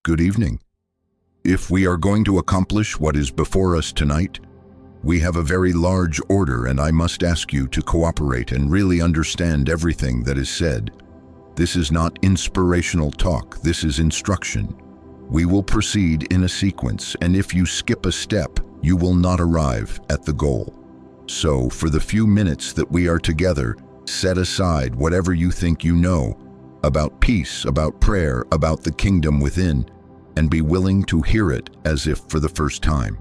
Good evening. If we are going to accomplish what is before us tonight, we have a very large order, and I must ask you to cooperate and really understand everything that is said. This is not inspirational talk, this is instruction. We will proceed in a sequence, and if you skip a step, you will not arrive at the goal. So, for the few minutes that we are together, set aside whatever you think you know about peace, about prayer, about the kingdom within, and be willing to hear it as if for the first time.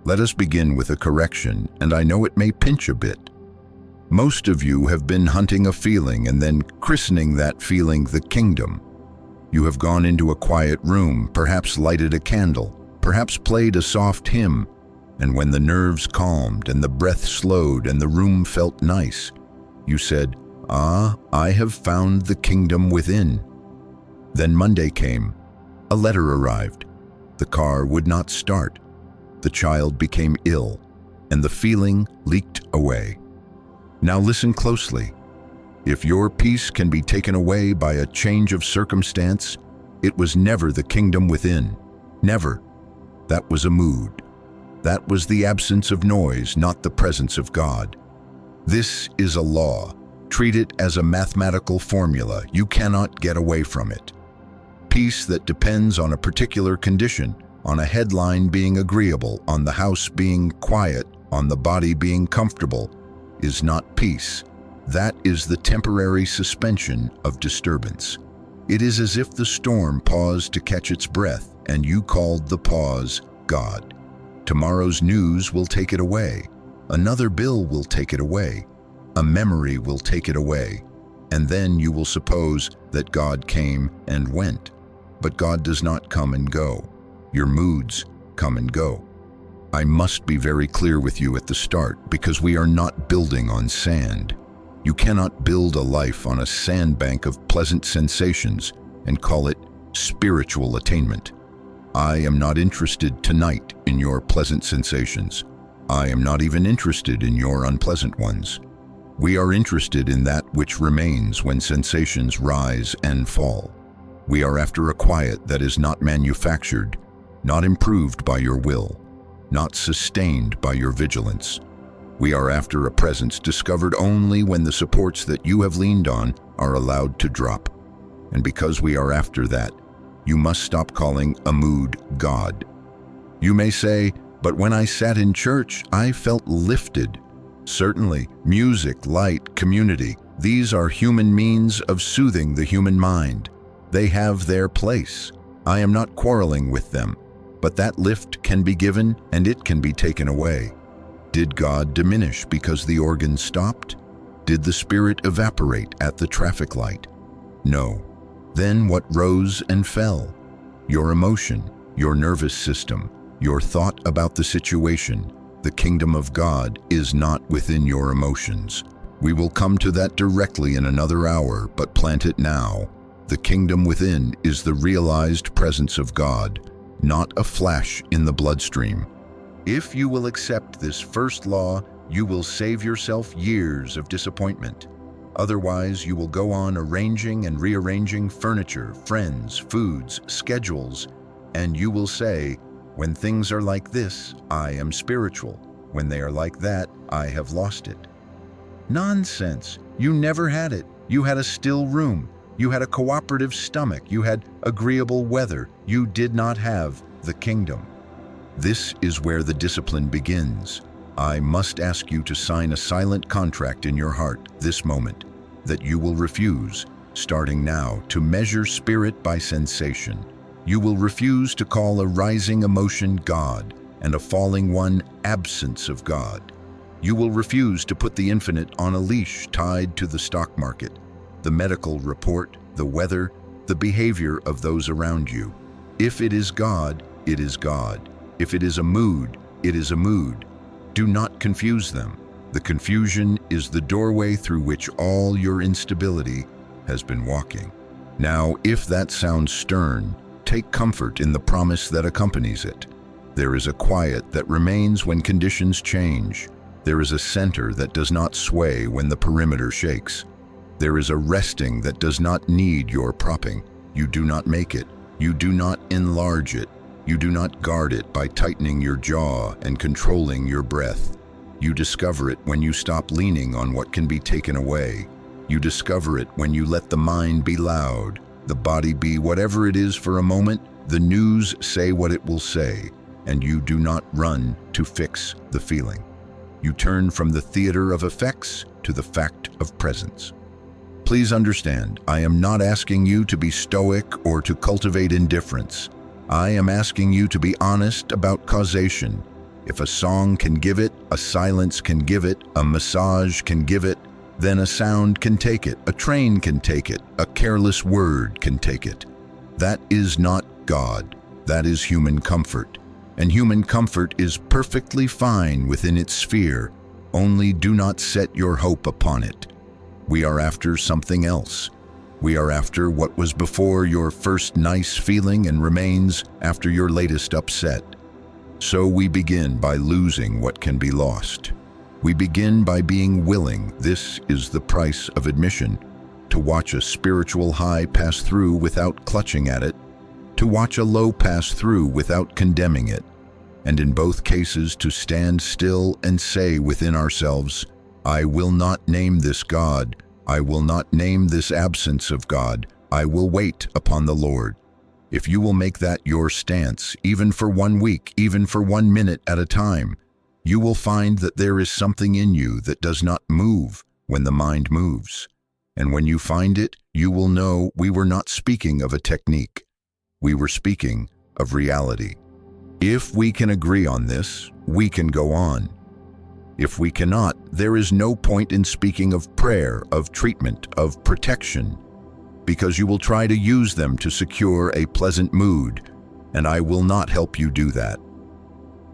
Let us begin with a correction, and I know it may pinch a bit. Most of you have been hunting a feeling and then christening that feeling the kingdom. You have gone into a quiet room, perhaps lighted a candle, perhaps played a soft hymn, and when the nerves calmed and the breath slowed and the room felt nice, you said, I have found the kingdom within. Then Monday came. A letter arrived. The car would not start. The child became ill, and the feeling leaked away. Now listen closely. If your peace can be taken away by a change of circumstance, it was never the kingdom within. Never. That was a mood. That was the absence of noise, not the presence of God. This is a law. Treat it as a mathematical formula. You cannot get away from it. Peace that depends on a particular condition, on a headline being agreeable, on the house being quiet, on the body being comfortable, is not peace. That is the temporary suspension of disturbance. It is as if the storm paused to catch its breath, and you called the pause God. Tomorrow's news will take it away. Another bill will take it away. A memory will take it away. And then you will suppose that God came and went. But God does not come and go. Your moods come and go. I must be very clear with you at the start, because we are not building on sand. You cannot build a life on a sandbank of pleasant sensations and call it spiritual attainment. I am not interested tonight in your pleasant sensations. I am not even interested in your unpleasant ones. We are interested in that which remains when sensations rise and fall. We are after a quiet that is not manufactured, not improved by your will, not sustained by your vigilance. We are after a presence discovered only when the supports that you have leaned on are allowed to drop. And because we are after that, you must stop calling a mood God. You may say, but when I sat in church, I felt lifted. Certainly, music, light, community, these are human means of soothing the human mind. They have their place. I am not quarreling with them, but that lift can be given and it can be taken away. Did God diminish because the organ stopped? Did the Spirit evaporate at the traffic light? No. Then what rose and fell? Your emotion, your nervous system, your thought about the situation. The kingdom of God is not within your emotions. We will come to that directly in another hour, but plant it now. The kingdom within is the realized presence of God, not a flash in the bloodstream. If you will accept this first law, you will save yourself years of disappointment. Otherwise, you will go on arranging and rearranging furniture, friends, foods, schedules, and you will say, when things are like this, I am spiritual. When they are like that, I have lost it. Nonsense. You never had it. You had a still room. You had a cooperative stomach. You had agreeable weather. You did not have the kingdom. This is where the discipline begins. I must ask you to sign a silent contract in your heart this moment that you will refuse, starting now, to measure spirit by sensation. You will refuse to call a rising emotion God and a falling one absence of God. You will refuse to put the infinite on a leash tied to the stock market, the medical report, the weather, the behavior of those around you. If it is God, it is God. If it is a mood, it is a mood. Do not confuse them. The confusion is the doorway through which all your instability has been walking. Now, if that sounds stern, take comfort in the promise that accompanies it. There is a quiet that remains when conditions change. There is a center that does not sway when the perimeter shakes. There is a resting that does not need your propping. You do not make it. You do not enlarge it. You do not guard it by tightening your jaw and controlling your breath. You discover it when you stop leaning on what can be taken away. You discover it when you let the mind be loud, the body be whatever it is for a moment, the news say what it will say, and you do not run to fix the feeling. You turn from the theater of effects to the fact of presence. Please understand, I am not asking you to be stoic or to cultivate indifference. I am asking you to be honest about causation. If a song can give it, a silence can give it, a massage can give it, then a sound can take it, a train can take it, a careless word can take it. That is not God. That is human comfort. And human comfort is perfectly fine within its sphere, only do not set your hope upon it. We are after something else. We are after what was before your first nice feeling and remains after your latest upset. So we begin by losing what can be lost. We begin by being willing, this is the price of admission, to watch a spiritual high pass through without clutching at it, to watch a low pass through without condemning it, and in both cases to stand still and say within ourselves, I will not name this God, I will not name this absence of God, I will wait upon the Lord. If you will make that your stance, even for 1 week, even for 1 minute at a time, you will find that there is something in you that does not move when the mind moves. And when you find it, you will know we were not speaking of a technique. We were speaking of reality. If we can agree on this, we can go on. If we cannot, there is no point in speaking of prayer, of treatment, of protection, because you will try to use them to secure a pleasant mood, and I will not help you do that.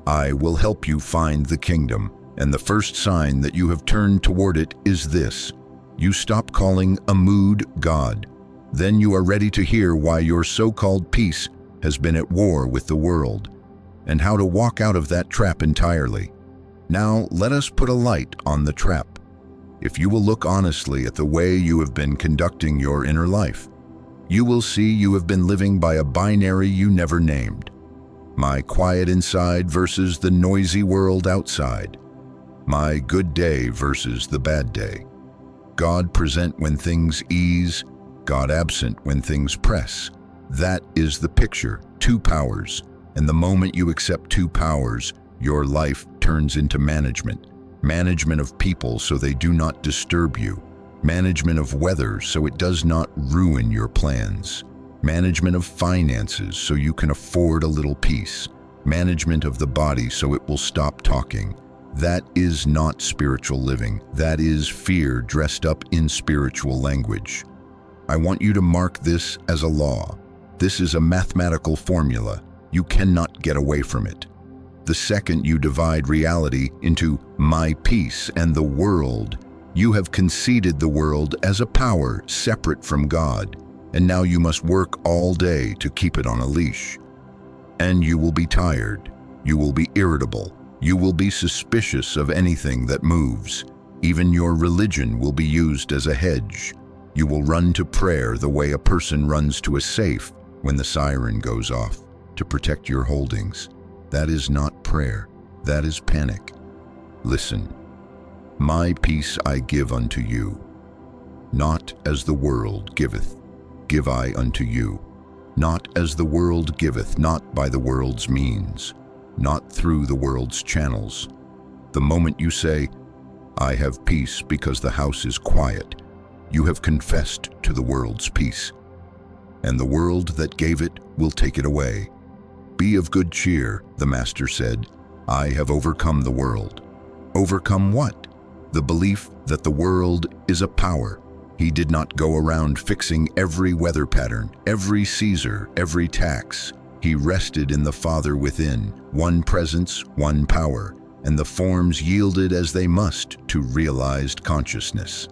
I will help you find the kingdom, and the first sign that you have turned toward it is this. You stop calling a mood God. Then you are ready to hear why your so-called peace has been at war with the world, and how to walk out of that trap entirely. Now let us put a light on the trap. If you will look honestly at the way you have been conducting your inner life, you will see you have been living by a binary you never named. My quiet inside versus the noisy world outside. My good day versus the bad day. God present when things ease, God absent when things press. That is the picture, 2 powers. And the moment you accept 2 powers, your life turns into management. Management of people so they do not disturb you. Management of weather so it does not ruin your plans. Management of finances so you can afford a little peace. Management of the body so it will stop talking. That is not spiritual living. That is fear dressed up in spiritual language. I want you to mark this as a law. This is a mathematical formula. You cannot get away from it. The second you divide reality into my peace and the world, you have conceded the world as a power separate from God, and now you must work all day to keep it on a leash. And you will be tired, you will be irritable, you will be suspicious of anything that moves. Even your religion will be used as a hedge. You will run to prayer the way a person runs to a safe when the siren goes off, to protect your holdings. That is not prayer, that is panic. Listen, my peace I give unto you, not as the world giveth, give I unto you, not as the world giveth, not by the world's means, not through the world's channels. The moment you say, I have peace because the house is quiet, you have confessed to the world's peace, and the world that gave it will take it away. Be of good cheer, the Master said, I have overcome the world. Overcome what? The belief that the world is a power. He did not go around fixing every weather pattern, every Caesar, every tax. He rested in the Father within, one presence, one power, and the forms yielded as they must to realized consciousness.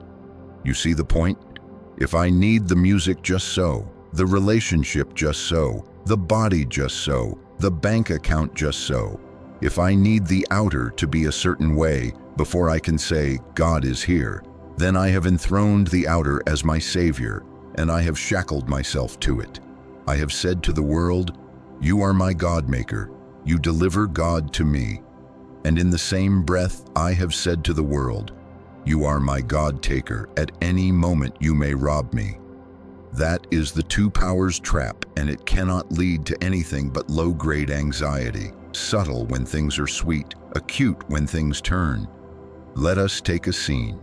You see the point? If I need the music just so, the relationship just so, the body just so, the bank account just so, if I need the outer to be a certain way before I can say, God is here, then I have enthroned the outer as my savior, and I have shackled myself to it. I have said to the world, you are my God-maker, you deliver God to me. And in the same breath I have said to the world, you are my God-taker, at any moment you may rob me. That is the two powers trap, and it cannot lead to anything but low-grade anxiety, subtle when things are sweet, acute when things turn. Let us take a scene.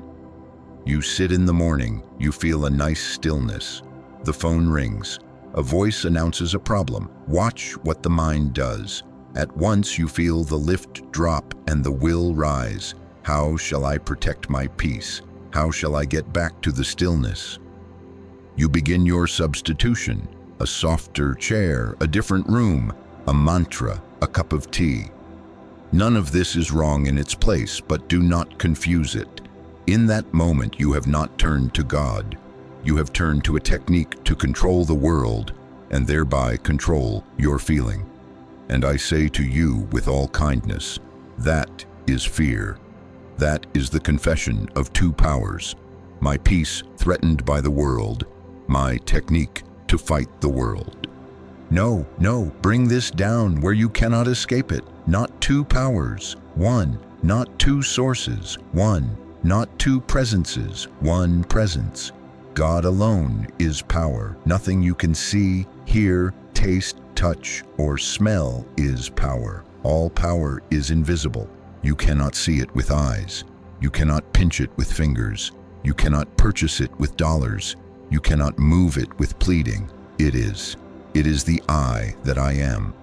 You sit in the morning, you feel a nice stillness. The phone rings. A voice announces a problem. Watch what the mind does. At once you feel the lift drop and the will rise. How shall I protect my peace? How shall I get back to the stillness? You begin your substitution. A softer chair, a different room, a mantra, a cup of tea. None of this is wrong in its place, but do not confuse it. In that moment you have not turned to God. You have turned to a technique to control the world and thereby control your feeling. And I say to you with all kindness, that is fear. That is the confession of two powers. My peace threatened by the world, my technique to fight the world. No, no, bring this down where you cannot escape it. Not two powers, one. Not two sources, one. Not two presences, one presence. God alone is power. Nothing you can see, hear, taste, touch, or smell is power. All power is invisible. You cannot see it with eyes. You cannot pinch it with fingers. You cannot purchase it with dollars. You cannot move it with pleading. It is. It is the I that I am.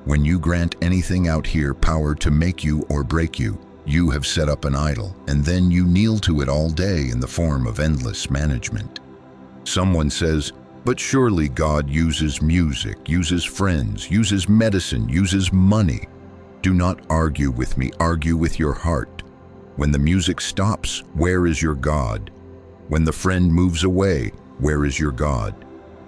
When you grant anything out here power to make you or break you, you have set up an idol, and then you kneel to it all day in the form of endless management. Someone says, but surely God uses music, uses friends, uses medicine, uses money. Do not argue with me, argue with your heart. When the music stops, where is your God? When the friend moves away, where is your God?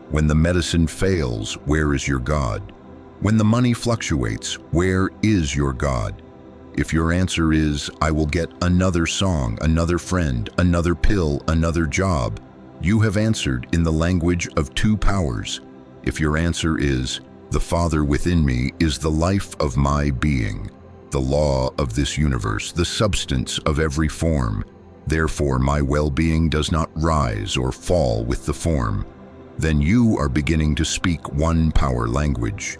When the medicine fails, where is your God? When the money fluctuates, where is your God? If your answer is, I will get another song, another friend, another pill, another job, you have answered in the language of two powers. If your answer is, the Father within me is the life of my being, the law of this universe, the substance of every form, therefore my well-being does not rise or fall with the form, then you are beginning to speak one power language.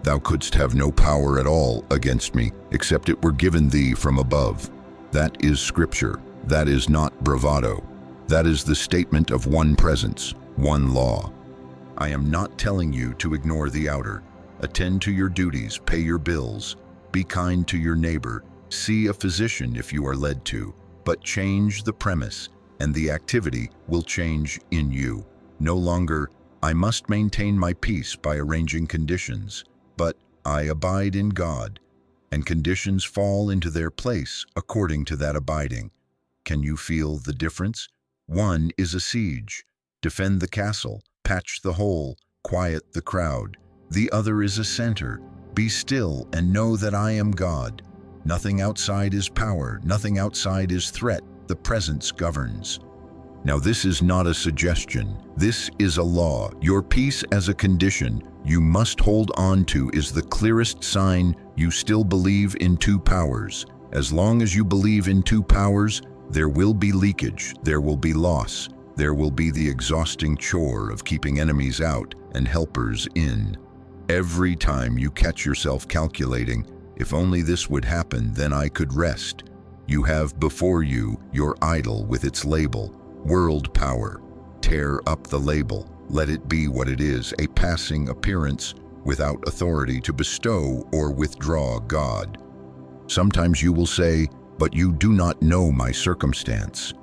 Thou couldst have no power at all against me, except it were given thee from above. That is scripture. That is not bravado. That is the statement of one presence, one law. I am not telling you to ignore the outer. Attend to your duties, pay your bills, be kind to your neighbor, see a physician if you are led to, but change the premise, and the activity will change in you. No longer, I must maintain my peace by arranging conditions, but I abide in God, and conditions fall into their place according to that abiding. Can you feel the difference? One is a siege. Defend the castle, patch the hole, quiet the crowd. The other is a center. Be still and know that I am God. Nothing outside is power, nothing outside is threat. The presence governs. Now this is not a suggestion. This is a law. Your peace as a condition you must hold on to is the clearest sign you still believe in two powers. As long as you believe in two powers, there will be leakage, there will be loss, there will be the exhausting chore of keeping enemies out and helpers in. Every time you catch yourself calculating, if only this would happen, then I could rest. You have before you your idol with its label, world power. Tear up the label. Let it be what it is, a passing appearance without authority to bestow or withdraw God. Sometimes you will say, but you do not know my circumstance.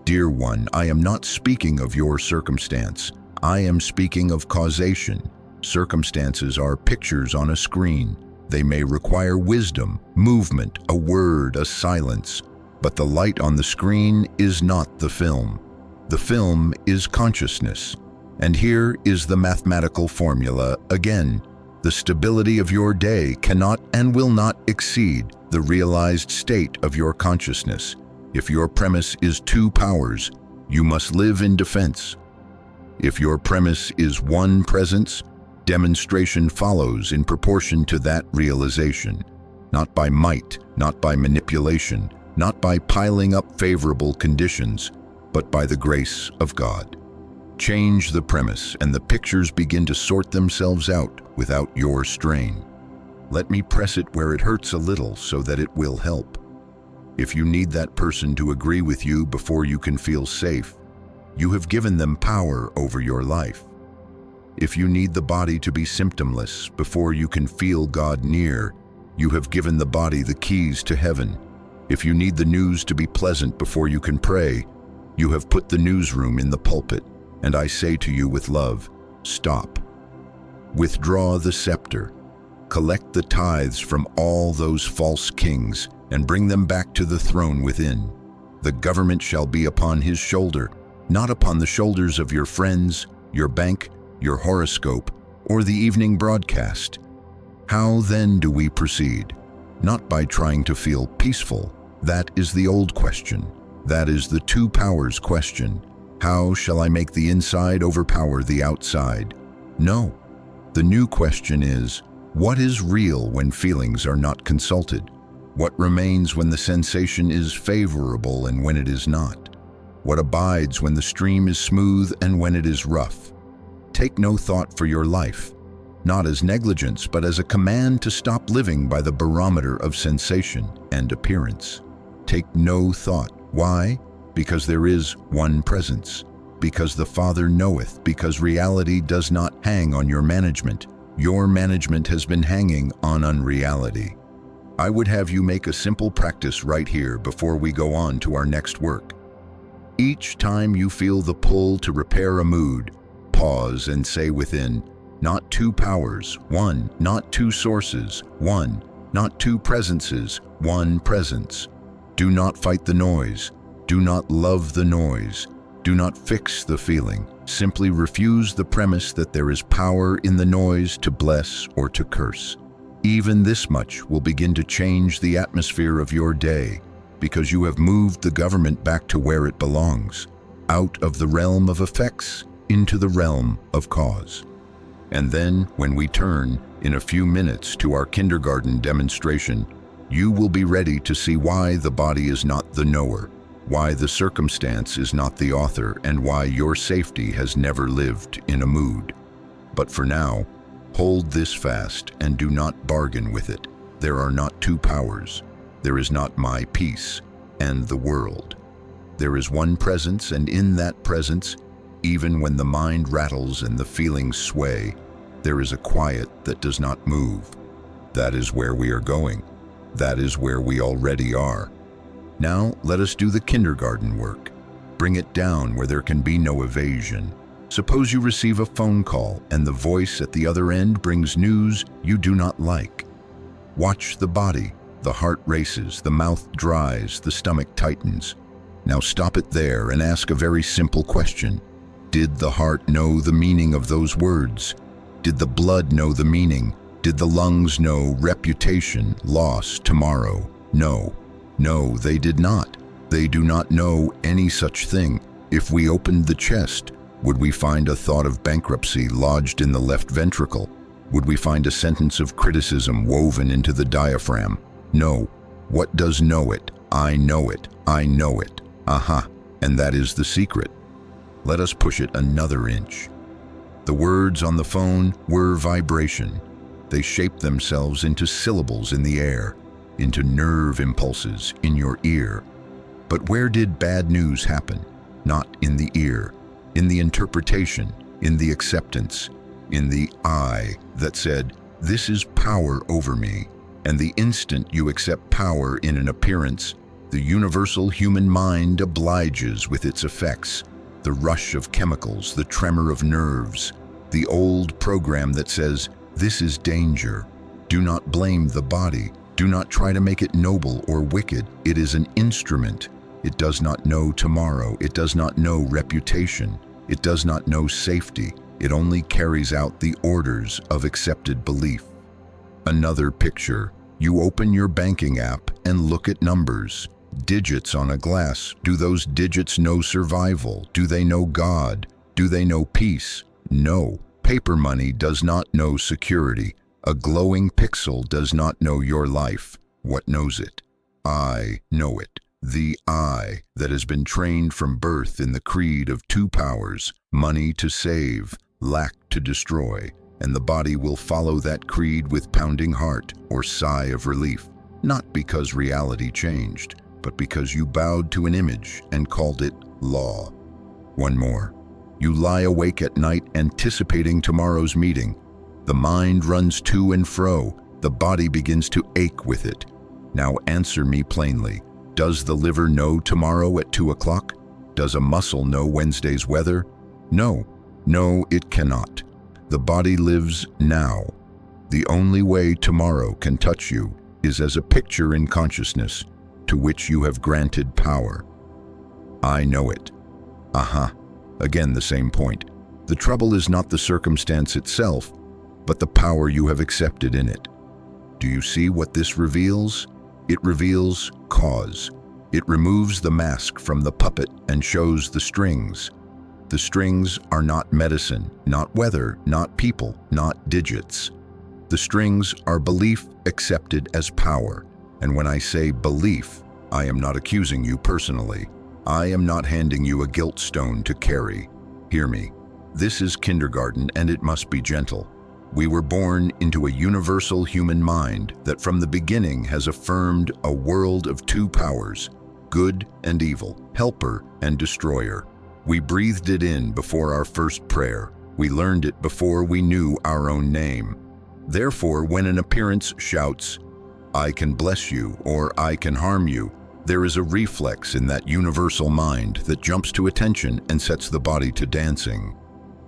Dear one, I am not speaking of your circumstance. I am speaking of causation. Circumstances are pictures on a screen. They may require wisdom, movement, a word, a silence. But the light on the screen is not the film. The film is consciousness. And here is the mathematical formula again. The stability of your day cannot and will not exceed the realized state of your consciousness. If your premise is two powers, you must live in defense. If your premise is one presence, Demonstration follows in proportion to that realization, not by might, not by manipulation, not by piling up favorable conditions, but by the grace of God. Change the premise, and the pictures begin to sort themselves out without your strain. Let me press it where it hurts a little so that it will help. If you need that person to agree with you before you can feel safe, you have given them power over your life. If you need the body to be symptomless before you can feel God near, you have given the body the keys to heaven. If you need the news to be pleasant before you can pray, you have put the newsroom in the pulpit. And I say to you with love, stop. Withdraw the scepter. Collect the tithes from all those false kings and bring them back to the throne within. The government shall be upon his shoulder, not upon the shoulders of your friends, your bank, your horoscope, or the evening broadcast. How then do we proceed? Not by trying to feel peaceful. That is the old question. That is the two powers question. How shall I make the inside overpower the outside? No. The new question is, what is real when feelings are not consulted? What remains when the sensation is favorable and when it is not? What abides when the stream is smooth and when it is rough? Take no thought for your life, not as negligence, but as a command to stop living by the barometer of sensation and appearance. Take no thought. Why? Because there is one presence. Because the Father knoweth. Because reality does not hang on your management. Your management has been hanging on unreality. I would have you make a simple practice right here before we go on to our next work. Each time you feel the pull to repair a mood, pause and say within, not two powers, one, not two sources, one, not two presences, one presence. Do not fight the noise. Do not love the noise. Do not fix the feeling. Simply refuse the premise that there is power in the noise to bless or to curse. Even this much will begin to change the atmosphere of your day, because you have moved the government back to where it belongs, out of the realm of effects into the realm of cause. And then, when we turn, in a few minutes, to our kindergarten demonstration, you will be ready to see why the body is not the knower, why the circumstance is not the author, and why your safety has never lived in a mood. But for now, hold this fast and do not bargain with it. There are not two powers. There is not my peace and the world. There is one presence, and in that presence, even when the mind rattles and the feelings sway, there is a quiet that does not move. That is where we are going. That is where we already are. Now let us do the kindergarten work. Bring it down where there can be no evasion. Suppose you receive a phone call and the voice at the other end brings news you do not like. Watch the body. The heart races, the mouth dries, the stomach tightens. Now stop it there and ask a very simple question. Did the heart know the meaning of those words? Did the blood know the meaning? Did the lungs know reputation, loss, tomorrow? No. No, they did not. They do not know any such thing. If we opened the chest, would we find a thought of bankruptcy lodged in the left ventricle? Would we find a sentence of criticism woven into the diaphragm? No. What does know it? I know it. I know it. Aha. And that is the secret. Let us push it another inch. The words on the phone were vibration. They shaped themselves into syllables in the air, into nerve impulses in your ear. But where did bad news happen? Not in the ear, in the interpretation, in the acceptance, in the I that said, this is power over me. And the instant you accept power in an appearance, the universal human mind obliges with its effects, the rush of chemicals, the tremor of nerves, the old program that says, this is danger. Do not blame the body. Do not try to make it noble or wicked. It is an instrument. It does not know tomorrow. It does not know reputation. It does not know safety. It only carries out the orders of accepted belief. Another picture. You open your banking app and look at numbers. Digits on a glass. Do those digits know survival? Do they know God? Do they know peace? No. Paper money does not know security. A glowing pixel does not know your life. What knows it? I know it. The I that has been trained from birth in the creed of two powers, money to save, lack to destroy, and the body will follow that creed with pounding heart or sigh of relief, not because reality changed, but because you bowed to an image and called it law. One more. You lie awake at night anticipating tomorrow's meeting. The mind runs to and fro. The body begins to ache with it. Now answer me plainly. Does the liver know tomorrow at 2 o'clock? Does a muscle know Wednesday's weather? No, it cannot. The body lives now. The only way tomorrow can touch you is as a picture in consciousness to which you have granted power. I know it. Again, the same point. The trouble is not the circumstance itself, but the power you have accepted in it. Do you see what this reveals? It reveals cause. It removes the mask from the puppet and shows the strings. The strings are not medicine, not weather, not people, not digits. The strings are belief accepted as power. And when I say belief, I am not accusing you personally. I am not handing you a guilt stone to carry. Hear me. This is kindergarten and it must be gentle. We were born into a universal human mind that from the beginning has affirmed a world of two powers, good and evil, helper and destroyer. We breathed it in before our first prayer. We learned it before we knew our own name. Therefore, when an appearance shouts, "I can bless you" or "I can harm you," there is a reflex in that universal mind that jumps to attention and sets the body to dancing.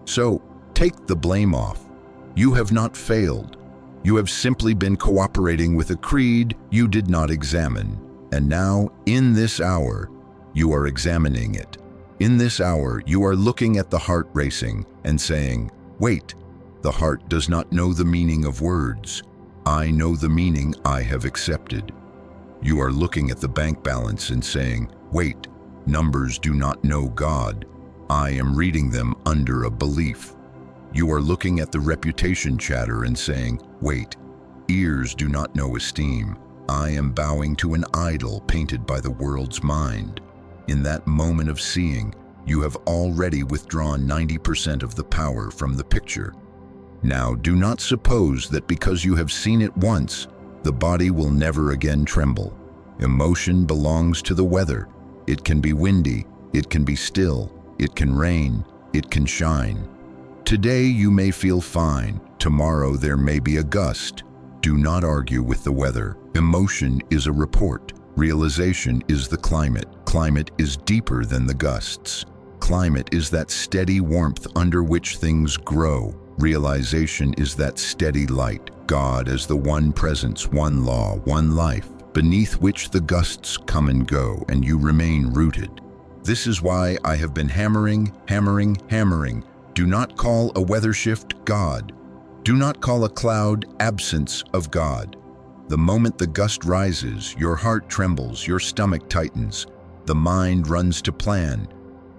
So, take the blame off. You have not failed. You have simply been cooperating with a creed you did not examine. And now, in this hour, you are examining it. In this hour, you are looking at the heart racing and saying, "Wait, the heart does not know the meaning of words. I know the meaning I have accepted." You are looking at the bank balance and saying, "Wait, numbers do not know God. I am reading them under a belief." You are looking at the reputation chatter and saying, "Wait, ears do not know esteem. I am bowing to an idol painted by the world's mind." In that moment of seeing, you have already withdrawn 90% of the power from the picture. Now, do not suppose that because you have seen it once, the body will never again tremble. Emotion belongs to the weather. It can be windy, it can be still, it can rain, it can shine. Today you may feel fine, tomorrow there may be a gust. Do not argue with the weather. Emotion is a report. Realization is the climate. Climate is deeper than the gusts. Climate is that steady warmth under which things grow. Realization is that steady light. God as the one presence, one law, one life, beneath which the gusts come and go, and you remain rooted. This is why I have been hammering. Do not call a weather shift God. Do not call a cloud absence of God. The moment the gust rises, your heart trembles, your stomach tightens, the mind runs to plan.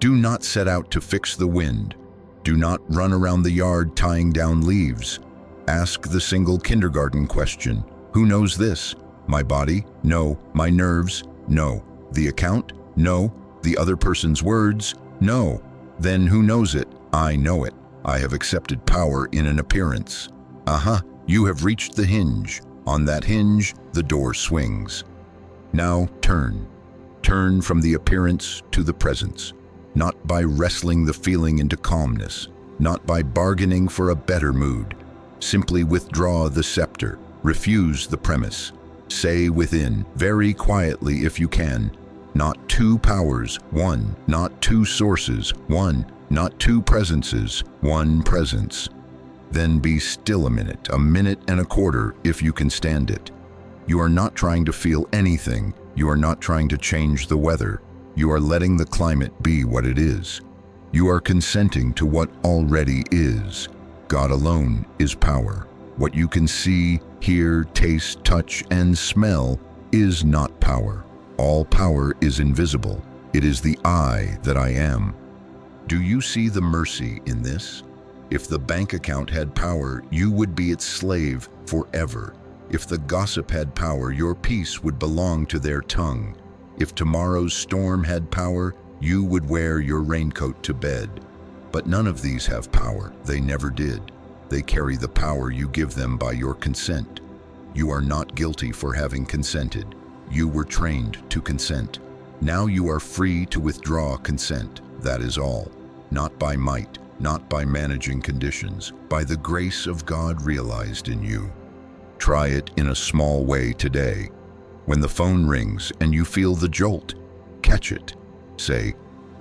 Do not set out to fix the wind. Do not run around the yard tying down leaves. Ask the single kindergarten question. Who knows this? My body? No. My nerves? No. The account? No. The other person's words? No. Then who knows it? I know it. I have accepted power in an appearance. You have reached the hinge. On that hinge, the door swings. Now turn. Turn from the appearance to the presence. Not by wrestling the feeling into calmness, not by bargaining for a better mood. Simply withdraw the scepter. Refuse the premise. Say within, very quietly if you can, not two powers, one, not two sources, one, not two presences, one presence. Then be still a minute and a quarter if you can stand it. You are not trying to feel anything. You are not trying to change the weather. You are letting the climate be what it is. You are consenting to what already is. God alone is power. What you can see, hear, taste, touch, and smell is not power. All power is invisible. It is the I that I am. Do you see the mercy in this? If the bank account had power, you would be its slave forever. If the gossip had power, your peace would belong to their tongue. If tomorrow's storm had power, you would wear your raincoat to bed. But none of these have power. They never did. They carry the power you give them by your consent. You are not guilty for having consented. You were trained to consent. Now you are free to withdraw consent. That is all. Not by might, not by managing conditions, by the grace of God realized in you. Try it in a small way today. When the phone rings and you feel the jolt, catch it. Say,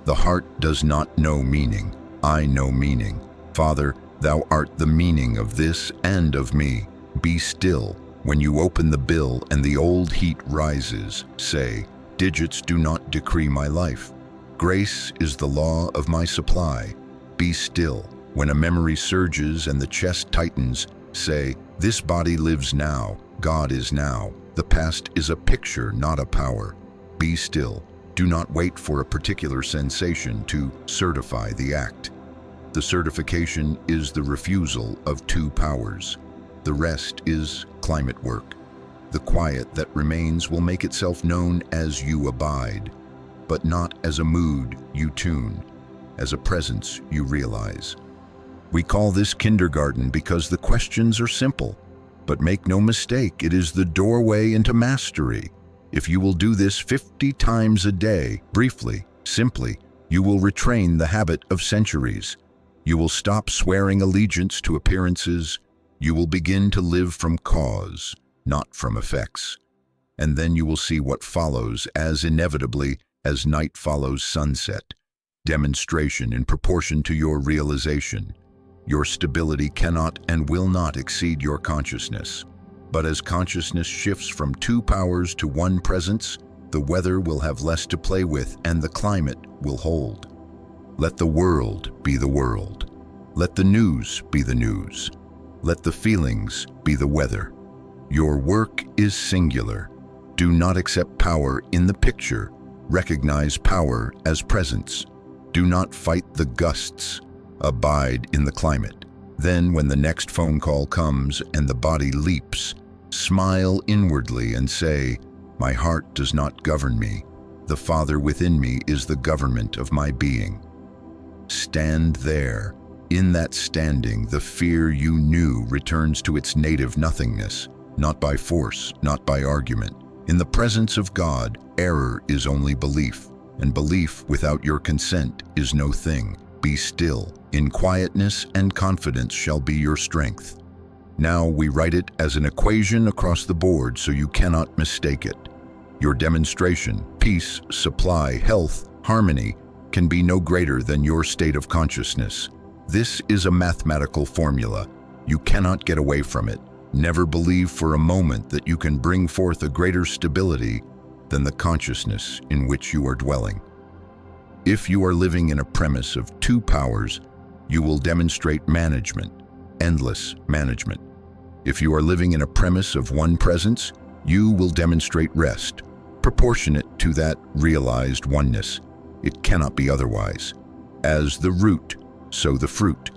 "The heart does not know meaning. I know meaning. Father, thou art the meaning of this and of me. Be still." When you open the bill and the old heat rises, say, "Digits do not decree my life. Grace is the law of my supply." Be still. When a memory surges and the chest tightens, say, "This body lives now. God is now. The past is a picture, not a power." Be still. Do not wait for a particular sensation to certify the act. The certification is the refusal of two powers. The rest is climate work. The quiet that remains will make itself known as you abide, but not as a mood you tune, as a presence you realize. We call this kindergarten because the questions are simple, but make no mistake, it is the doorway into mastery. If you will do this 50 times a day, briefly, simply, you will retrain the habit of centuries. You will stop swearing allegiance to appearances. You will begin to live from cause, not from effects. And then you will see what follows as inevitably as night follows sunset. Demonstration in proportion to your realization. Your stability cannot and will not exceed your consciousness. But as consciousness shifts from two powers to one presence, the weather will have less to play with and the climate will hold. Let the world be the world. Let the news be the news. Let the feelings be the weather. Your work is singular. Do not accept power in the picture. Recognize power as presence. Do not fight the gusts. Abide in the climate. Then when the next phone call comes and the body leaps, smile inwardly and say, "My heart does not govern me. The Father within me is the government of my being." Stand there. In that standing, the fear you knew returns to its native nothingness, not by force, not by argument. In the presence of God, error is only belief, and belief without your consent is no thing. Be still. In quietness and confidence shall be your strength. Now we write it as an equation across the board so you cannot mistake it. Your demonstration, peace, supply, health, harmony, can be no greater than your state of consciousness. This is a mathematical formula. You cannot get away from it. Never believe for a moment that you can bring forth a greater stability than the consciousness in which you are dwelling. If you are living in a premise of two powers, you will demonstrate management, endless management. If you are living in a premise of one presence, you will demonstrate rest, proportionate to that realized oneness. It cannot be otherwise. As the root, so the fruit.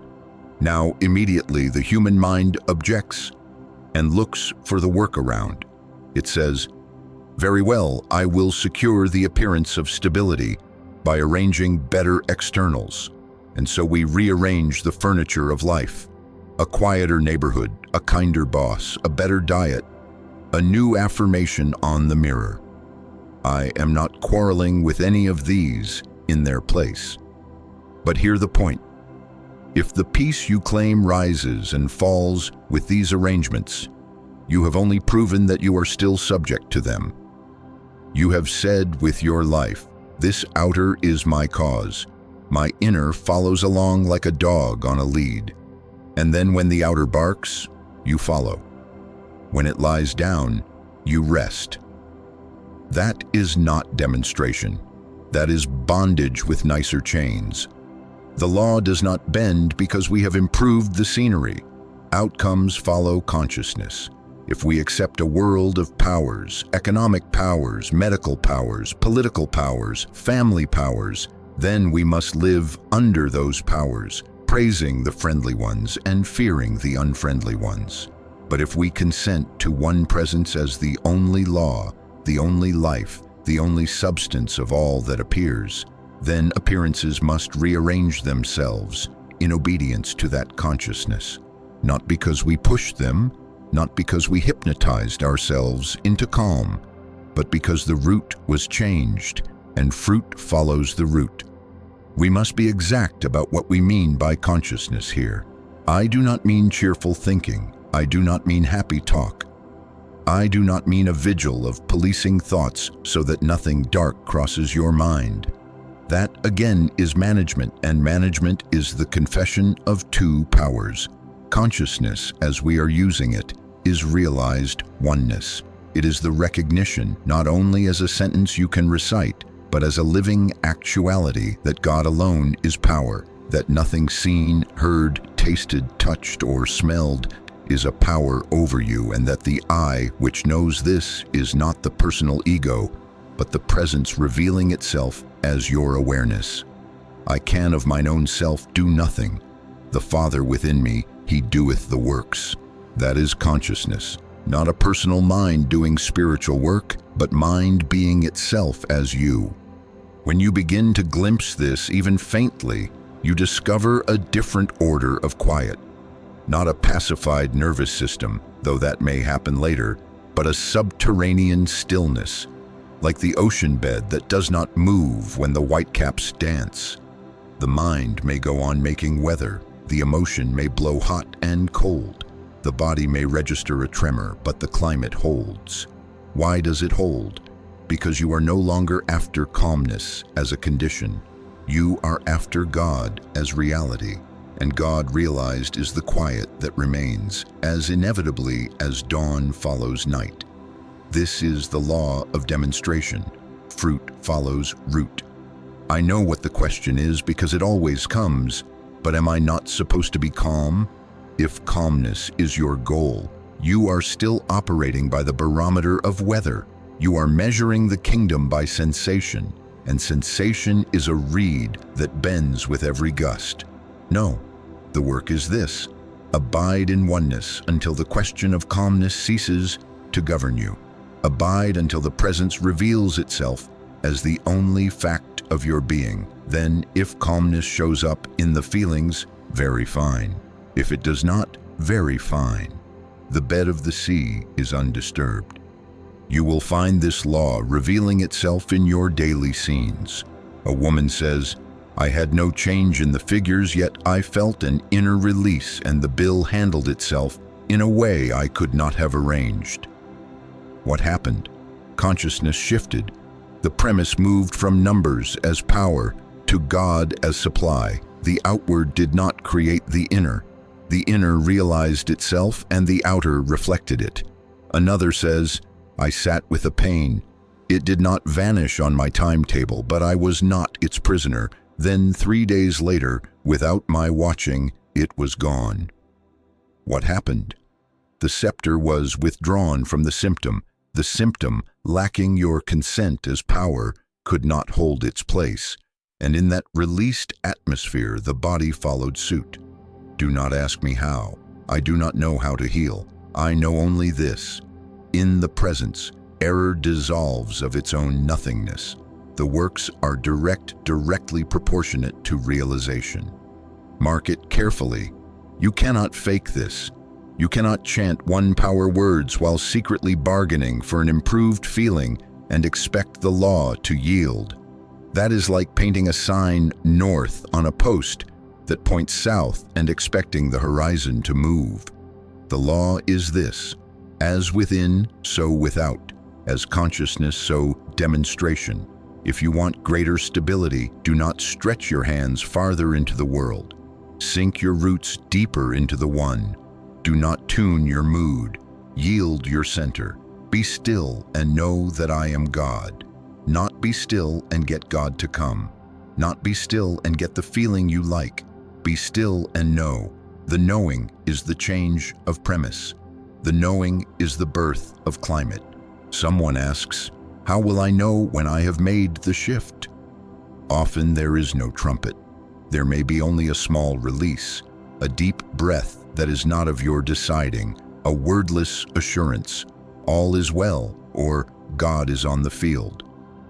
Now immediately the human mind objects and looks for the workaround. It says, "Very well, I will secure the appearance of stability by arranging better externals." And so we rearrange the furniture of life. A quieter neighborhood, a kinder boss, a better diet, a new affirmation on the mirror. I am not quarreling with any of these in their place. But hear the point. If the peace you claim rises and falls with these arrangements, you have only proven that you are still subject to them. You have said with your life, "This outer is my cause. My inner follows along like a dog on a lead." And then when the outer barks, you follow. When it lies down, you rest. That is not demonstration. That is bondage with nicer chains. The law does not bend because we have improved the scenery. Outcomes follow consciousness. If we accept a world of powers, economic powers, medical powers, political powers, family powers, then we must live under those powers, praising the friendly ones and fearing the unfriendly ones. But if we consent to one presence as the only law, the only life, the only substance of all that appears, then appearances must rearrange themselves in obedience to that consciousness, not because we pushed them, not because we hypnotized ourselves into calm, but because the root was changed, and fruit follows the root. We must be exact about what we mean by consciousness here. I do not mean cheerful thinking. I do not mean happy talk. I do not mean a vigil of policing thoughts so that nothing dark crosses your mind. That, again, is management, and management is the confession of two powers. Consciousness, as we are using it, is realized oneness. It is the recognition, not only as a sentence you can recite, but as a living actuality that God alone is power, that nothing seen, heard, tasted, touched, or smelled is a power over you, and that the I, which knows this, is not the personal ego, but the presence revealing itself as your awareness. I can of mine own self do nothing. The Father within me, he doeth the works. That is consciousness, not a personal mind doing spiritual work, but mind being itself as you. When you begin to glimpse this, even faintly, you discover a different order of quiet. Not a pacified nervous system, though that may happen later, but a subterranean stillness, like the ocean bed that does not move when the whitecaps dance. The mind may go on making weather, the emotion may blow hot and cold, the body may register a tremor, but the climate holds. Why does it hold? Because you are no longer after calmness as a condition. You are after God as reality, and God realized is the quiet that remains, as inevitably as dawn follows night. This is the law of demonstration. Fruit follows root. I know what the question is because it always comes, but am I not supposed to be calm? If calmness is your goal, you are still operating by the barometer of weather. You are measuring the kingdom by sensation, and sensation is a reed that bends with every gust. No, the work is this: abide in oneness until the question of calmness ceases to govern you. Abide until the presence reveals itself as the only fact of your being. Then, if calmness shows up in the feelings, very fine. If it does not, very fine. The bed of the sea is undisturbed. You will find this law revealing itself in your daily scenes. A woman says, "I had no change in the figures, yet I felt an inner release, and the bill handled itself in a way I could not have arranged." What happened? Consciousness shifted. The premise moved from numbers as power to God as supply. The outward did not create the inner. The inner realized itself, and the outer reflected it. Another says, "I sat with a pain. It did not vanish on my timetable, but I was not its prisoner. Then 3 days later, without my watching, it was gone." What happened? The scepter was withdrawn from the symptom. The symptom, lacking your consent as power, could not hold its place. And in that released atmosphere, the body followed suit. Do not ask me how. I do not know how to heal. I know only this: in the presence, error dissolves of its own nothingness. The works are directly proportionate to realization. Mark it carefully. You cannot fake this. You cannot chant one-power words while secretly bargaining for an improved feeling and expect the law to yield. That is like painting a sign north on a post that points south and expecting the horizon to move. The law is this: as within, so without; as consciousness, so demonstration. If you want greater stability, do not stretch your hands farther into the world. Sink your roots deeper into the one. Do not tune your mood. Yield your center. Be still and know that I am God. Not be still and get God to come. Not be still and get the feeling you like. Be still and know. The knowing is the change of premise. The knowing is the birth of climate. Someone asks, "How will I know when I have made the shift?" Often there is no trumpet. There may be only a small release, a deep breath that is not of your deciding, a wordless assurance, all is well, or God is on the field.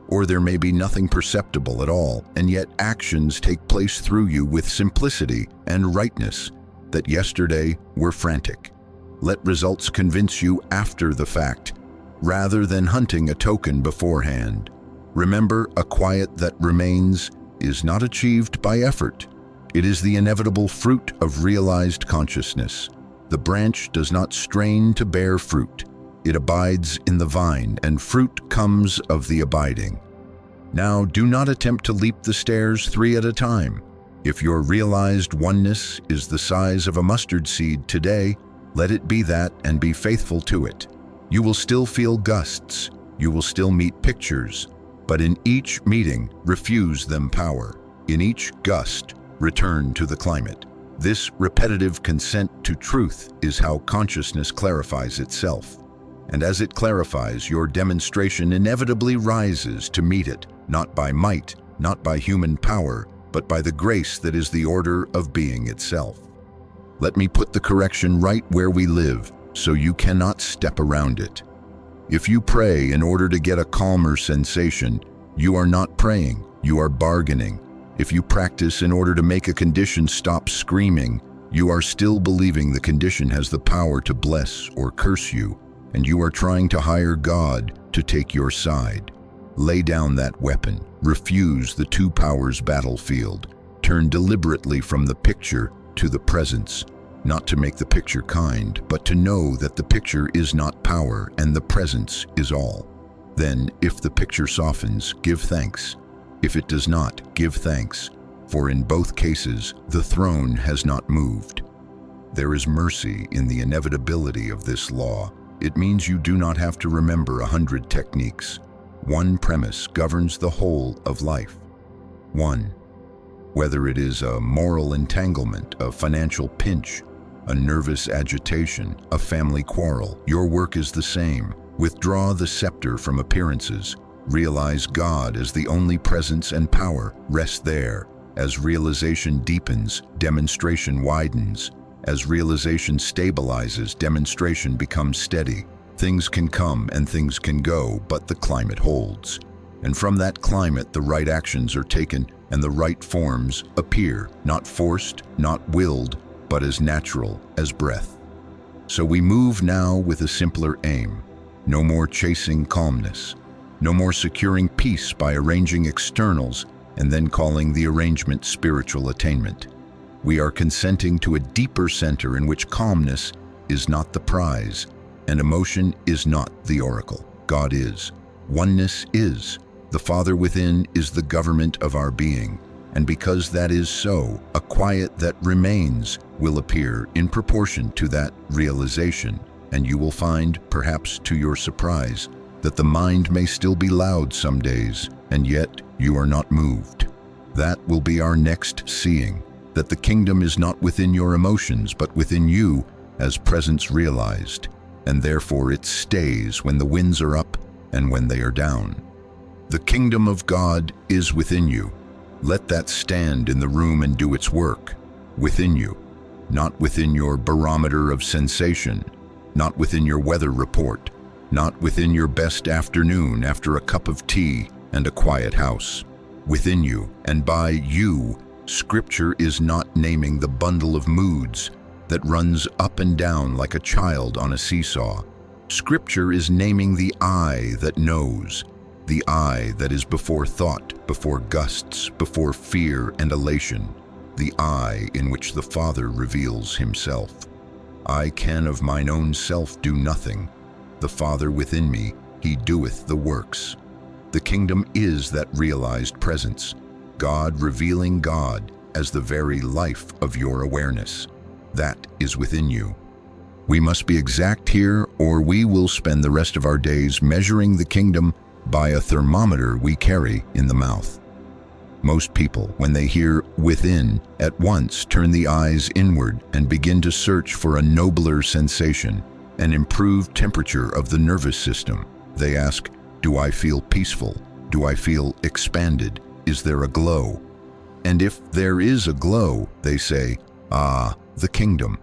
Or there may be nothing perceptible at all, and yet actions take place through you with simplicity and rightness that yesterday were frantic. Let results convince you after the fact, rather than hunting a token beforehand. Remember, a quiet that remains is not achieved by effort. It is the inevitable fruit of realized consciousness. The branch does not strain to bear fruit. It abides in the vine, and fruit comes of the abiding. Now, do not attempt to leap the stairs 3 at a time. If your realized oneness is the size of a mustard seed today, let it be that and be faithful to it. You will still feel gusts. You will still meet pictures. But in each meeting, refuse them power. In each gust, return to the climate. This repetitive consent to truth is how consciousness clarifies itself. And as it clarifies, your demonstration inevitably rises to meet it, not by might, not by human power, but by the grace that is the order of being itself. Let me put the correction right where we live, so you cannot step around it. If you pray in order to get a calmer sensation, you are not praying, you are bargaining. If you practice in order to make a condition stop screaming, you are still believing the condition has the power to bless or curse you, and you are trying to hire God to take your side. Lay down that weapon. Refuse the two powers battlefield. Turn deliberately from the picture to the presence, not to make the picture kind, but to know that the picture is not power and the presence is all. Then, if the picture softens, give thanks. If it does not, give thanks, for in both cases, the throne has not moved. There is mercy in the inevitability of this law. It means you do not have to remember 100 techniques. One premise governs the whole of life. 1. Whether it is a moral entanglement, a financial pinch, a nervous agitation, a family quarrel, your work is the same. Withdraw the scepter from appearances. Realize God as the only presence and power. Rest there. As realization deepens, demonstration widens. As realization stabilizes, demonstration becomes steady. Things can come and things can go, but the climate holds. And from that climate, the right actions are taken and the right forms appear, not forced, not willed, but as natural as breath. So we move now with a simpler aim. No more chasing calmness. No more securing peace by arranging externals and then calling the arrangement spiritual attainment. We are consenting to a deeper center in which calmness is not the prize, and emotion is not the oracle. God is. Oneness is. The Father within is the government of our being. And because that is so, a quiet that remains will appear in proportion to that realization. And you will find, perhaps to your surprise, that the mind may still be loud some days, and yet you are not moved. That will be our next seeing, that the kingdom is not within your emotions, but within you as presence realized, and therefore it stays when the winds are up and when they are down. The kingdom of God is within you. Let that stand in the room and do its work. Within you, not within your barometer of sensation, not within your weather report, not within your best afternoon after a cup of tea and a quiet house. Within you, and by you, Scripture is not naming the bundle of moods that runs up and down like a child on a seesaw. Scripture is naming the I that knows, the I that is before thought, before gusts, before fear and elation, the I in which the Father reveals himself. I can of mine own self do nothing. The Father within me, he doeth the works. The kingdom is that realized presence, God revealing God as the very life of your awareness. That is within you. We must be exact here, or we will spend the rest of our days measuring the kingdom by a thermometer we carry in the mouth. Most people, when they hear within, at once turn the eyes inward and begin to search for a nobler sensation, an improved temperature of the nervous system. They ask, do I feel peaceful? Do I feel expanded? Is there a glow? And if there is a glow, they say, "Ah, the kingdom."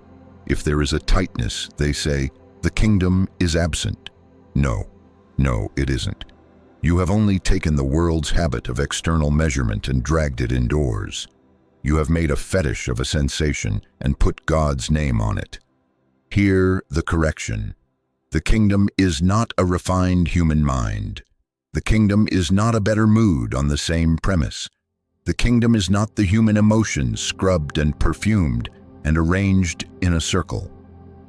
If there is a tightness, they say, "The kingdom is absent." No, no, it isn't. You have only taken the world's habit of external measurement and dragged it indoors. You have made a fetish of a sensation and put God's name on it. Hear the correction. The kingdom is not a refined human mind. The kingdom is not a better mood on the same premise. The kingdom is not the human emotions scrubbed and perfumed and arranged in a circle.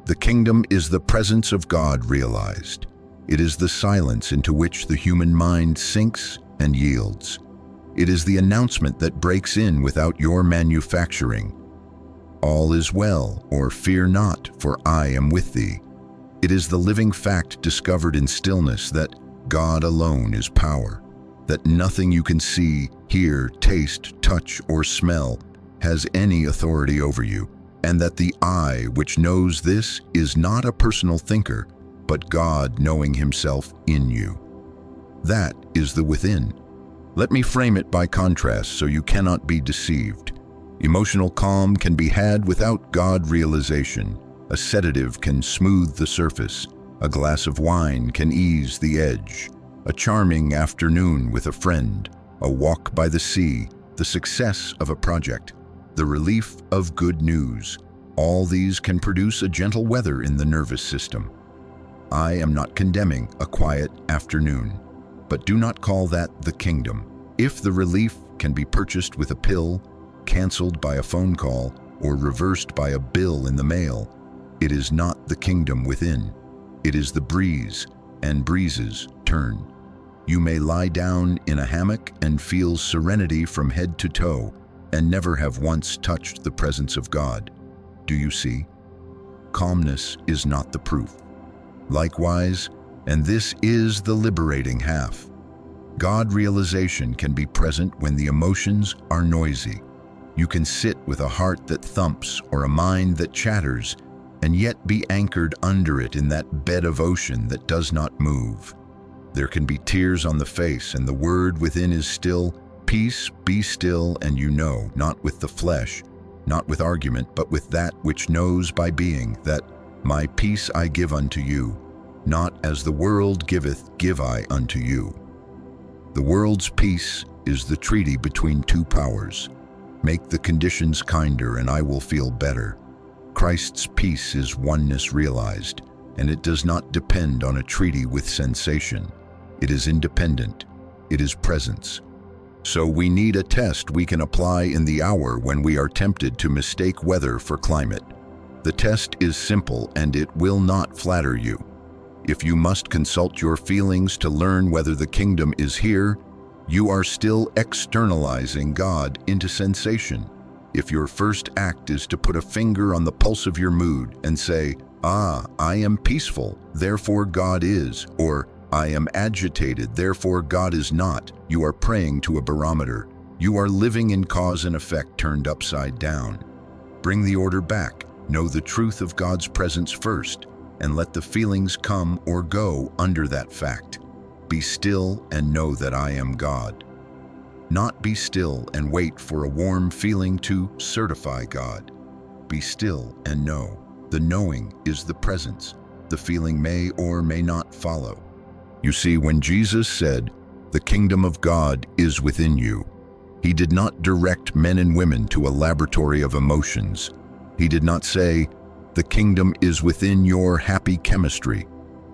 The kingdom is the presence of God realized. It is the silence into which the human mind sinks and yields. It is the announcement that breaks in without your manufacturing. All is well, or fear not, for I am with thee. It is the living fact discovered in stillness that God alone is power, that nothing you can see, hear, taste, touch, or smell has any authority over you, and that the I which knows this is not a personal thinker, but God knowing himself in you. That is the within. Let me frame it by contrast so you cannot be deceived. Emotional calm can be had without God realization. A sedative can smooth the surface. A glass of wine can ease the edge. A charming afternoon with a friend, a walk by the sea, the success of a project, the relief of good news. All these can produce a gentle weather in the nervous system. I am not condemning a quiet afternoon, but do not call that the kingdom. If the relief can be purchased with a pill, canceled by a phone call, or reversed by a bill in the mail, it is not the kingdom within. It is the breeze, and breezes turn. You may lie down in a hammock and feel serenity from head to toe, and never have once touched the presence of God. Do you see? Calmness is not the proof. Likewise, and this is the liberating half, God realization can be present when the emotions are noisy. You can sit with a heart that thumps or a mind that chatters, and yet be anchored under it in that bed of ocean that does not move. There can be tears on the face, and the word within is still, "Peace, be still, and you know, not with the flesh, not with argument, but with that which knows by being, that my peace I give unto you, not as the world giveth, give I unto you." The world's peace is the treaty between two powers. Make the conditions kinder, and I will feel better. Christ's peace is oneness realized, and it does not depend on a treaty with sensation. It is independent. It is presence. So we need a test we can apply in the hour when we are tempted to mistake weather for climate. The test is simple, and it will not flatter you. If you must consult your feelings to learn whether the kingdom is here, you are still externalizing God into sensation. If your first act is to put a finger on the pulse of your mood and say, "Ah, I am peaceful, therefore God is," or "I am agitated, therefore God is not," you are praying to a barometer. You are living in cause and effect turned upside down. Bring the order back. Know the truth of God's presence first, and let the feelings come or go under that fact. Be still and know that I am God. Not be still and wait for a warm feeling to certify God. Be still and know. The knowing is the presence. The feeling may or may not follow. You see, when Jesus said, "The kingdom of God is within you," he did not direct men and women to a laboratory of emotions. He did not say, "The kingdom is within your happy chemistry."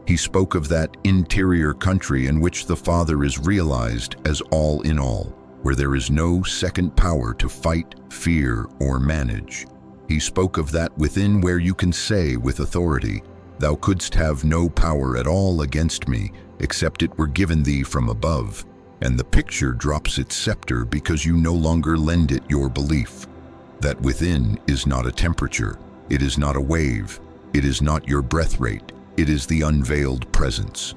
He spoke of that interior country in which the Father is realized as all in all, where there is no second power to fight, fear, or manage. He spoke of that within where you can say with authority, "Thou couldst have no power at all against me, except it were given thee from above," and the picture drops its scepter because you no longer lend it your belief. That within is not a temperature, it is not a wave, it is not your breath rate, it is the unveiled presence.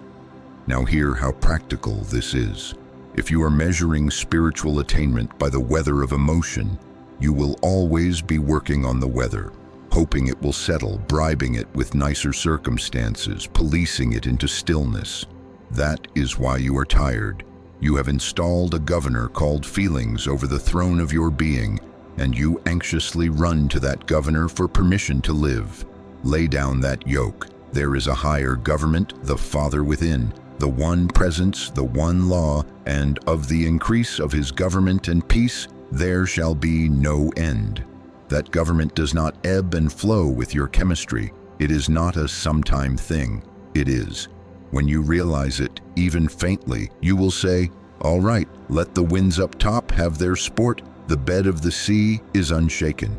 Now hear how practical this is. If you are measuring spiritual attainment by the weather of emotion, you will always be working on the weather, hoping it will settle, bribing it with nicer circumstances, policing it into stillness. That is why you are tired. You have installed a governor called feelings over the throne of your being, and you anxiously run to that governor for permission to live. Lay down that yoke. There is a higher government, the Father within, the one presence, the one law, and of the increase of his government and peace there shall be no end. That government does not ebb and flow with your chemistry. It is not a sometime thing. It is. When you realize it, even faintly, you will say, "All right, let the winds up top have their sport. The bed of the sea is unshaken."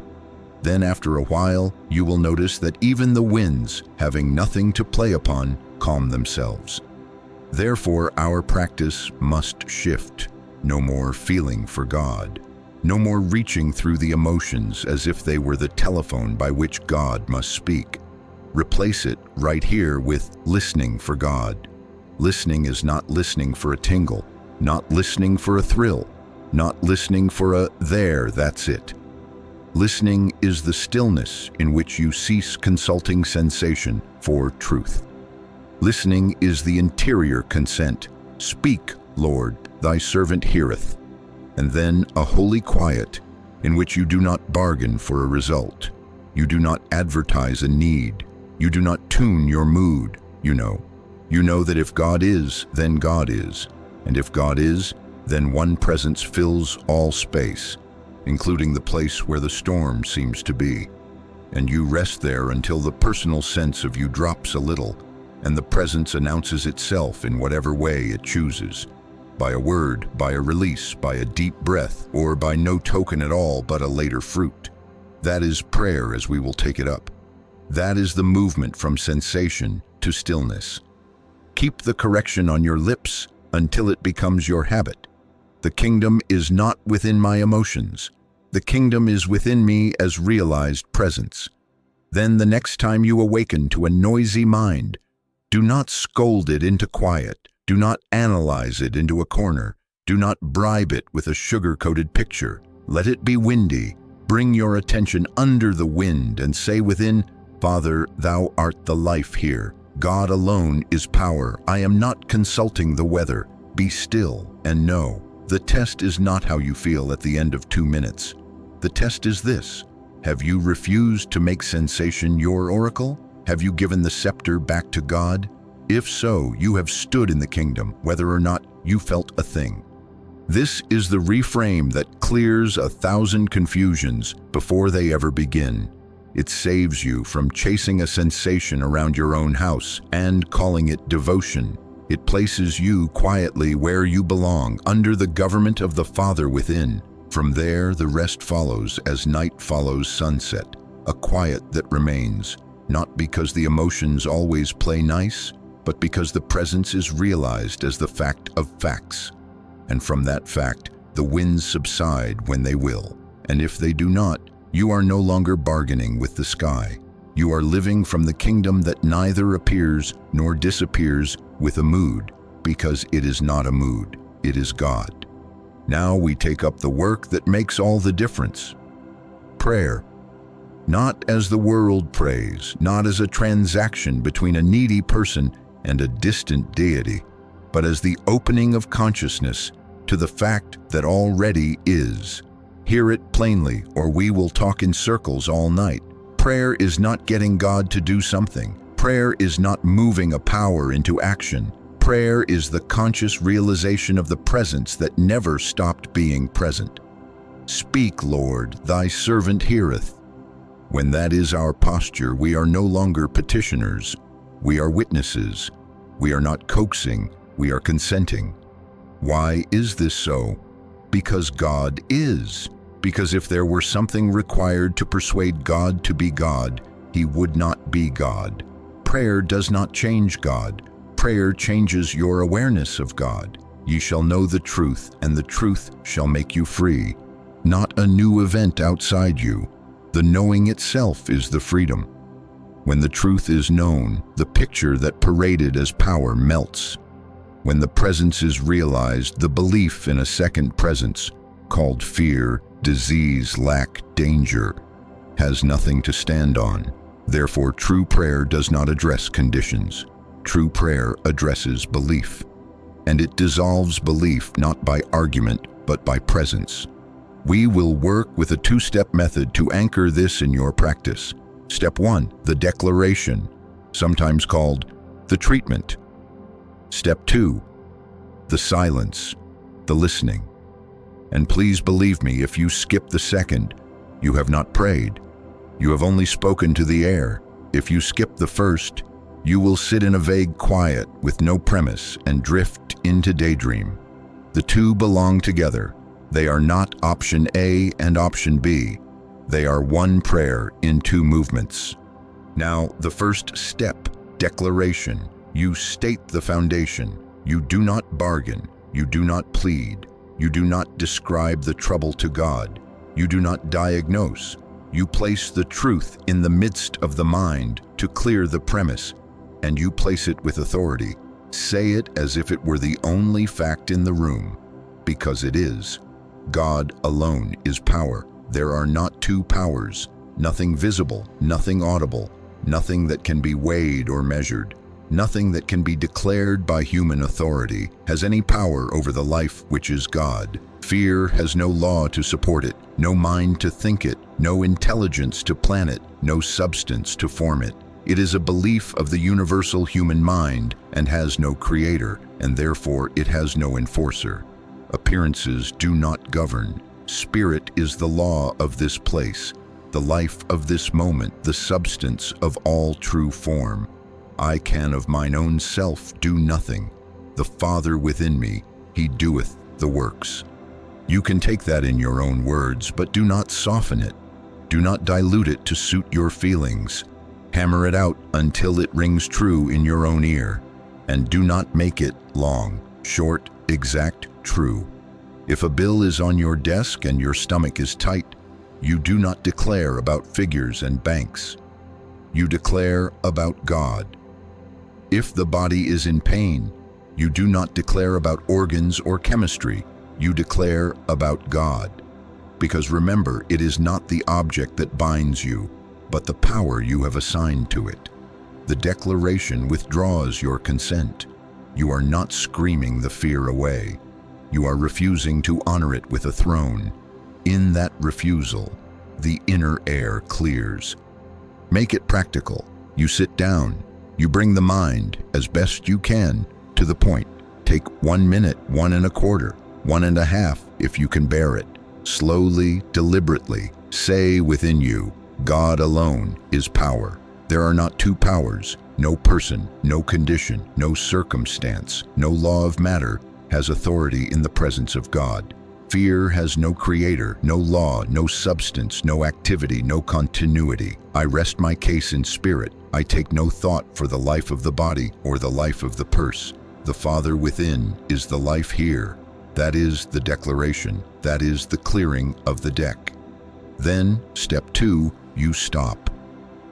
Then after a while, you will notice that even the winds, having nothing to play upon, calm themselves. Therefore, our practice must shift. No more feeling for God. No more reaching through the emotions as if they were the telephone by which God must speak. Replace it right here with listening for God. Listening is not listening for a tingle, not listening for a thrill, not listening for a "there, that's it." Listening is the stillness in which you cease consulting sensation for truth. Listening is the interior consent. "Speak, Lord, thy servant heareth." And then a holy quiet in which you do not bargain for a result. You do not advertise a need. You do not tune your mood. You know that if God is, then God is. And if God is, then one presence fills all space, including the place where the storm seems to be. And you rest there until the personal sense of you drops a little, and the presence announces itself in whatever way it chooses. By a word, by a release, by a deep breath, or by no token at all but a later fruit. That is prayer as we will take it up. That is the movement from sensation to stillness. Keep the correction on your lips until it becomes your habit. The kingdom is not within my emotions. The kingdom is within me as realized presence. Then the next time you awaken to a noisy mind, do not scold it into quiet. Do not analyze it into a corner. Do not bribe it with a sugar-coated picture. Let it be windy. Bring your attention under the wind and say within, "Father, thou art the life here. God alone is power. I am not consulting the weather. Be still and know." The test is not how you feel at the end of 2 minutes. The test is this: have you refused to make sensation your oracle? Have you given the scepter back to God? If so, you have stood in the kingdom, whether or not you felt a thing. This is the reframe that clears 1,000 confusions before they ever begin. It saves you from chasing a sensation around your own house and calling it devotion. It places you quietly where you belong, under the government of the Father within. From there, the rest follows as night follows sunset, a quiet that remains, not because the emotions always play nice, but because the presence is realized as the fact of facts. And from that fact, the winds subside when they will. And if they do not, you are no longer bargaining with the sky. You are living from the kingdom that neither appears nor disappears with a mood, because it is not a mood, it is God. Now we take up the work that makes all the difference. Prayer. Not as the world prays, not as a transaction between a needy person and a distant deity, but as the opening of consciousness to the fact that already is. Hear it plainly, or we will talk in circles all night. Prayer is not getting God to do something. Prayer is not moving a power into action. Prayer is the conscious realization of the presence that never stopped being present. Speak, Lord, thy servant heareth. When that is our posture, we are no longer petitioners. We are witnesses. We are not coaxing, we are consenting. Why is this so? Because God is. Because if there were something required to persuade God to be God, he would not be God. Prayer does not change God. Prayer changes your awareness of God. Ye shall know the truth, and the truth shall make you free. Not a new event outside you. The knowing itself is the freedom. When the truth is known, the picture that paraded as power melts. When the presence is realized, the belief in a second presence, called fear, disease, lack, danger, has nothing to stand on. Therefore, true prayer does not address conditions. True prayer addresses belief. and it dissolves belief not by argument but by presence. We will work with a two-step method to anchor this in your practice. Step 1, the declaration, sometimes called the treatment. Step 2, the silence, the listening. And please believe me, if you skip the second, you have not prayed. You have only spoken to the air. If you skip the first, you will sit in a vague quiet with no premise and drift into daydream. The two belong together. They are not option A and option B. They are one prayer in two movements. Now, the first step, declaration. You state the foundation. You do not bargain. You do not plead. You do not describe the trouble to God. You do not diagnose. You place the truth in the midst of the mind to clear the premise, and you place it with authority. Say it as if it were the only fact in the room, because it is. God alone is power. There are not two powers, nothing visible, nothing audible, nothing that can be weighed or measured, nothing that can be declared by human authority has any power over the life which is God. Fear has no law to support it, no mind to think it, no intelligence to plan it, no substance to form it. It is a belief of the universal human mind and has no creator, and therefore it has no enforcer. Appearances do not govern. Spirit is the law of this place, the life of this moment, the substance of all true form. I can of mine own self do nothing. The Father within me, he doeth the works. You can take that in your own words, but do not soften it. Do not dilute it to suit your feelings. Hammer it out until it rings true in your own ear, and do not make it long, short, exact, true. If a bill is on your desk and your stomach is tight, you do not declare about figures and banks. You declare about God. If the body is in pain, you do not declare about organs or chemistry. You declare about God. Because remember, it is not the object that binds you, but the power you have assigned to it. The declaration withdraws your consent. You are not screaming the fear away. You are refusing to honor it with a throne. In that refusal, the inner air clears. Make it practical. You sit down. You bring the mind, as best you can, to the point. Take 1 minute, 1.25, 1.5 if you can bear it. Slowly, deliberately, say within you, God alone is power. There are not two powers. No person, no condition, no circumstance, no law of matter has authority in the presence of God. Fear has no creator, no law, no substance, no activity, no continuity. I rest my case in spirit. I take no thought for the life of the body or the life of the purse. The Father within is the life here. That is the declaration. That is the clearing of the deck. Then, step 2, you stop.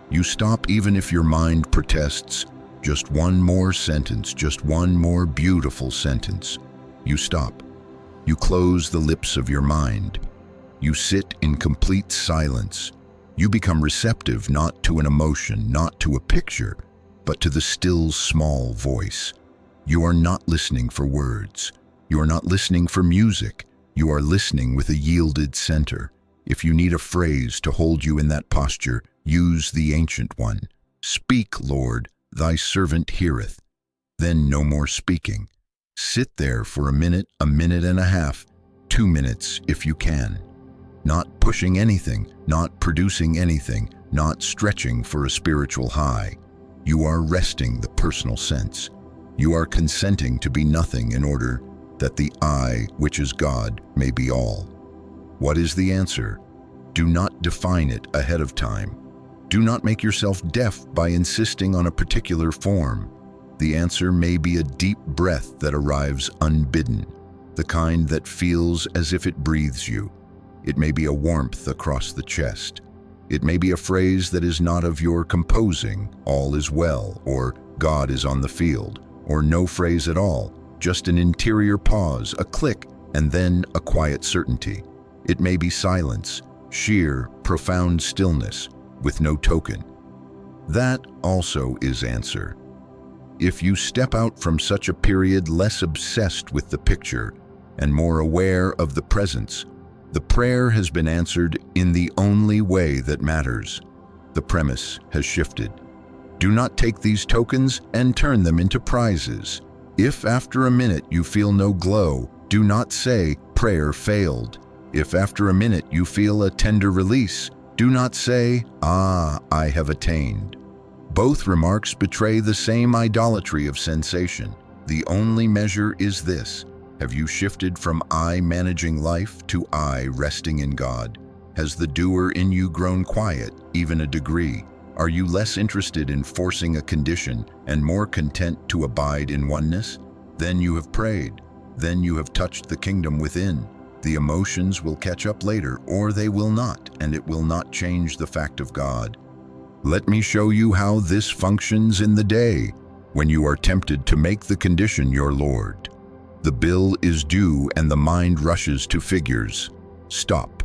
You stop even if your mind protests. Just one more sentence, just one more beautiful sentence. You stop. You close the lips of your mind. You sit in complete silence. You become receptive not to an emotion, not to a picture, but to the still small voice. You are not listening for words. You are not listening for music. You are listening with a yielded center. If you need a phrase to hold you in that posture, use the ancient one. Speak, Lord, thy servant heareth. Then no more speaking. Sit there for a minute, 1.5 minutes, 2 minutes if you can. Not pushing anything, not producing anything, not stretching for a spiritual high. You are resting the personal sense. You are consenting to be nothing in order that the I, which is God, may be all. What is the answer? Do not define it ahead of time. Do not make yourself deaf by insisting on a particular form. The answer may be a deep breath that arrives unbidden, the kind that feels as if it breathes you. It may be a warmth across the chest. It may be a phrase that is not of your composing, all is well, or God is on the field, or no phrase at all, just an interior pause, a click, and then a quiet certainty. It may be silence, sheer, profound stillness, with no token. That also is answer. if you step out from such a period less obsessed with the picture and more aware of the presence, the prayer has been answered in the only way that matters. The premise has shifted. Do not take these tokens and turn them into prizes. If after a minute you feel no glow, do not say, "Prayer failed." If after a minute you feel a tender release, do not say, "Ah, I have attained." Both remarks betray the same idolatry of sensation. The only measure is this: have you shifted from I managing life to I resting in God? Has the doer in you grown quiet, even a degree? Are you less interested in forcing a condition and more content to abide in oneness? Then you have prayed. Then you have touched the kingdom within. The emotions will catch up later, or they will not, and it will not change the fact of God. Let me show you how this functions in the day, when you are tempted to make the condition your Lord. The bill is due and the mind rushes to figures. Stop.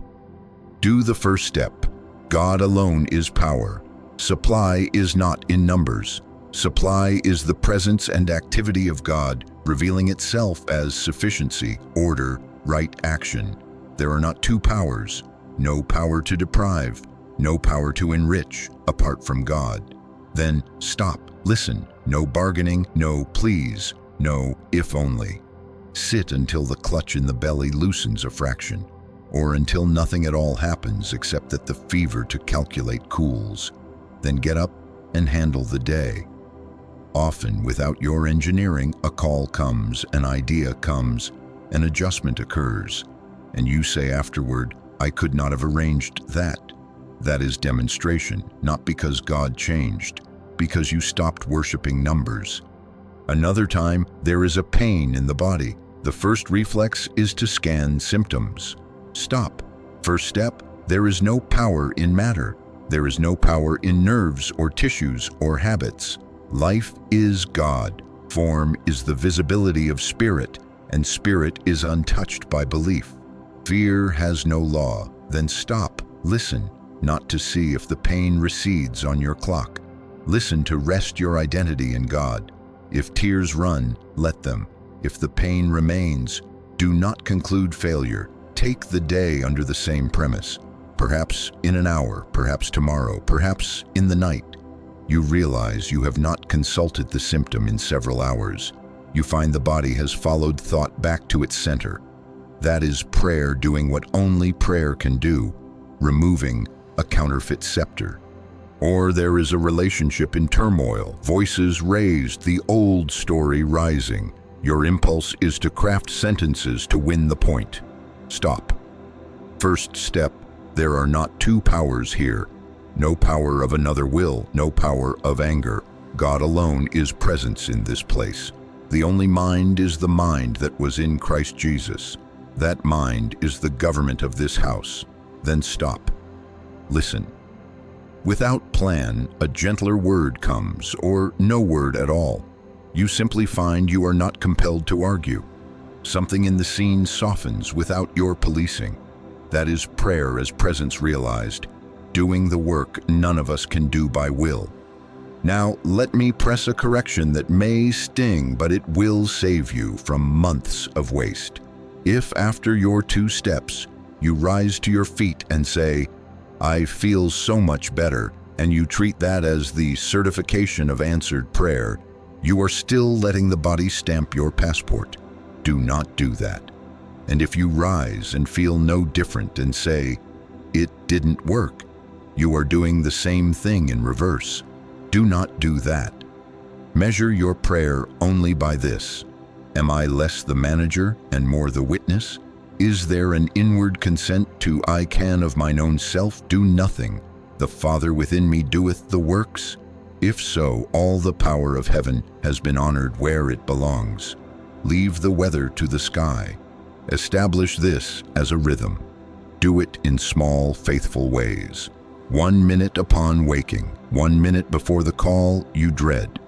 Do the first step. God alone is power. Supply is not in numbers. Supply is the presence and activity of God, revealing itself as sufficiency, order, right action. There are not two powers, no power to deprive, no power to enrich, apart from God. Then stop, listen, no bargaining, no please, no if only. Sit until the clutch in the belly loosens a fraction, or until nothing at all happens except that the fever to calculate cools. Then get up and handle the day. Often, without your engineering, a call comes, an idea comes, an adjustment occurs, and you say afterward, "I could not have arranged that." That is demonstration, not because God changed, because you stopped worshiping numbers. Another time, there is a pain in the body. The first reflex is to scan symptoms. Stop. First step, there is no power in matter. There is no power in nerves or tissues or habits. Life is God. Form is the visibility of spirit, and spirit is untouched by belief. Fear has no law. Then stop. Listen. Not to see if the pain recedes on your clock. Listen to rest your identity in God. If tears run, let them. If the pain remains, do not conclude failure. Take the day under the same premise. Perhaps in an hour, perhaps tomorrow, perhaps in the night. You realize you have not consulted the symptom in several hours. You find the body has followed thought back to its center. That is prayer doing what only prayer can do, removing a counterfeit scepter. Or there is a relationship in turmoil, voices raised, the old story rising. Your impulse is to craft sentences to win the point. Stop. First step, there are not two powers here. No power of another will, no power of anger. God alone is presence in this place. The only mind is the mind that was in Christ Jesus. That mind is the government of this house. Then stop. Listen. Without plan, a gentler word comes, or no word at all. You simply find you are not compelled to argue. Something in the scene softens without your policing. That is prayer as presence realized, doing the work none of us can do by will. Now, let me press a correction that may sting, but it will save you from months of waste. If after your 2 steps, you rise to your feet and say, "I feel so much better," and you treat that as the certification of answered prayer, you are still letting the body stamp your passport. Do not do that. And if you rise and feel no different and say, "It didn't work," you are doing the same thing in reverse. Do not do that. Measure your prayer only by this. Am I less the manager and more the witness? Is there an inward consent to "I can of mine own self do nothing, the Father within me doeth the works"? If so, all the power of heaven has been honored where it belongs. Leave the weather to the sky. Establish this as a rhythm. Do it in small, faithful ways. 1 minute upon waking, 1 minute before the call you dread,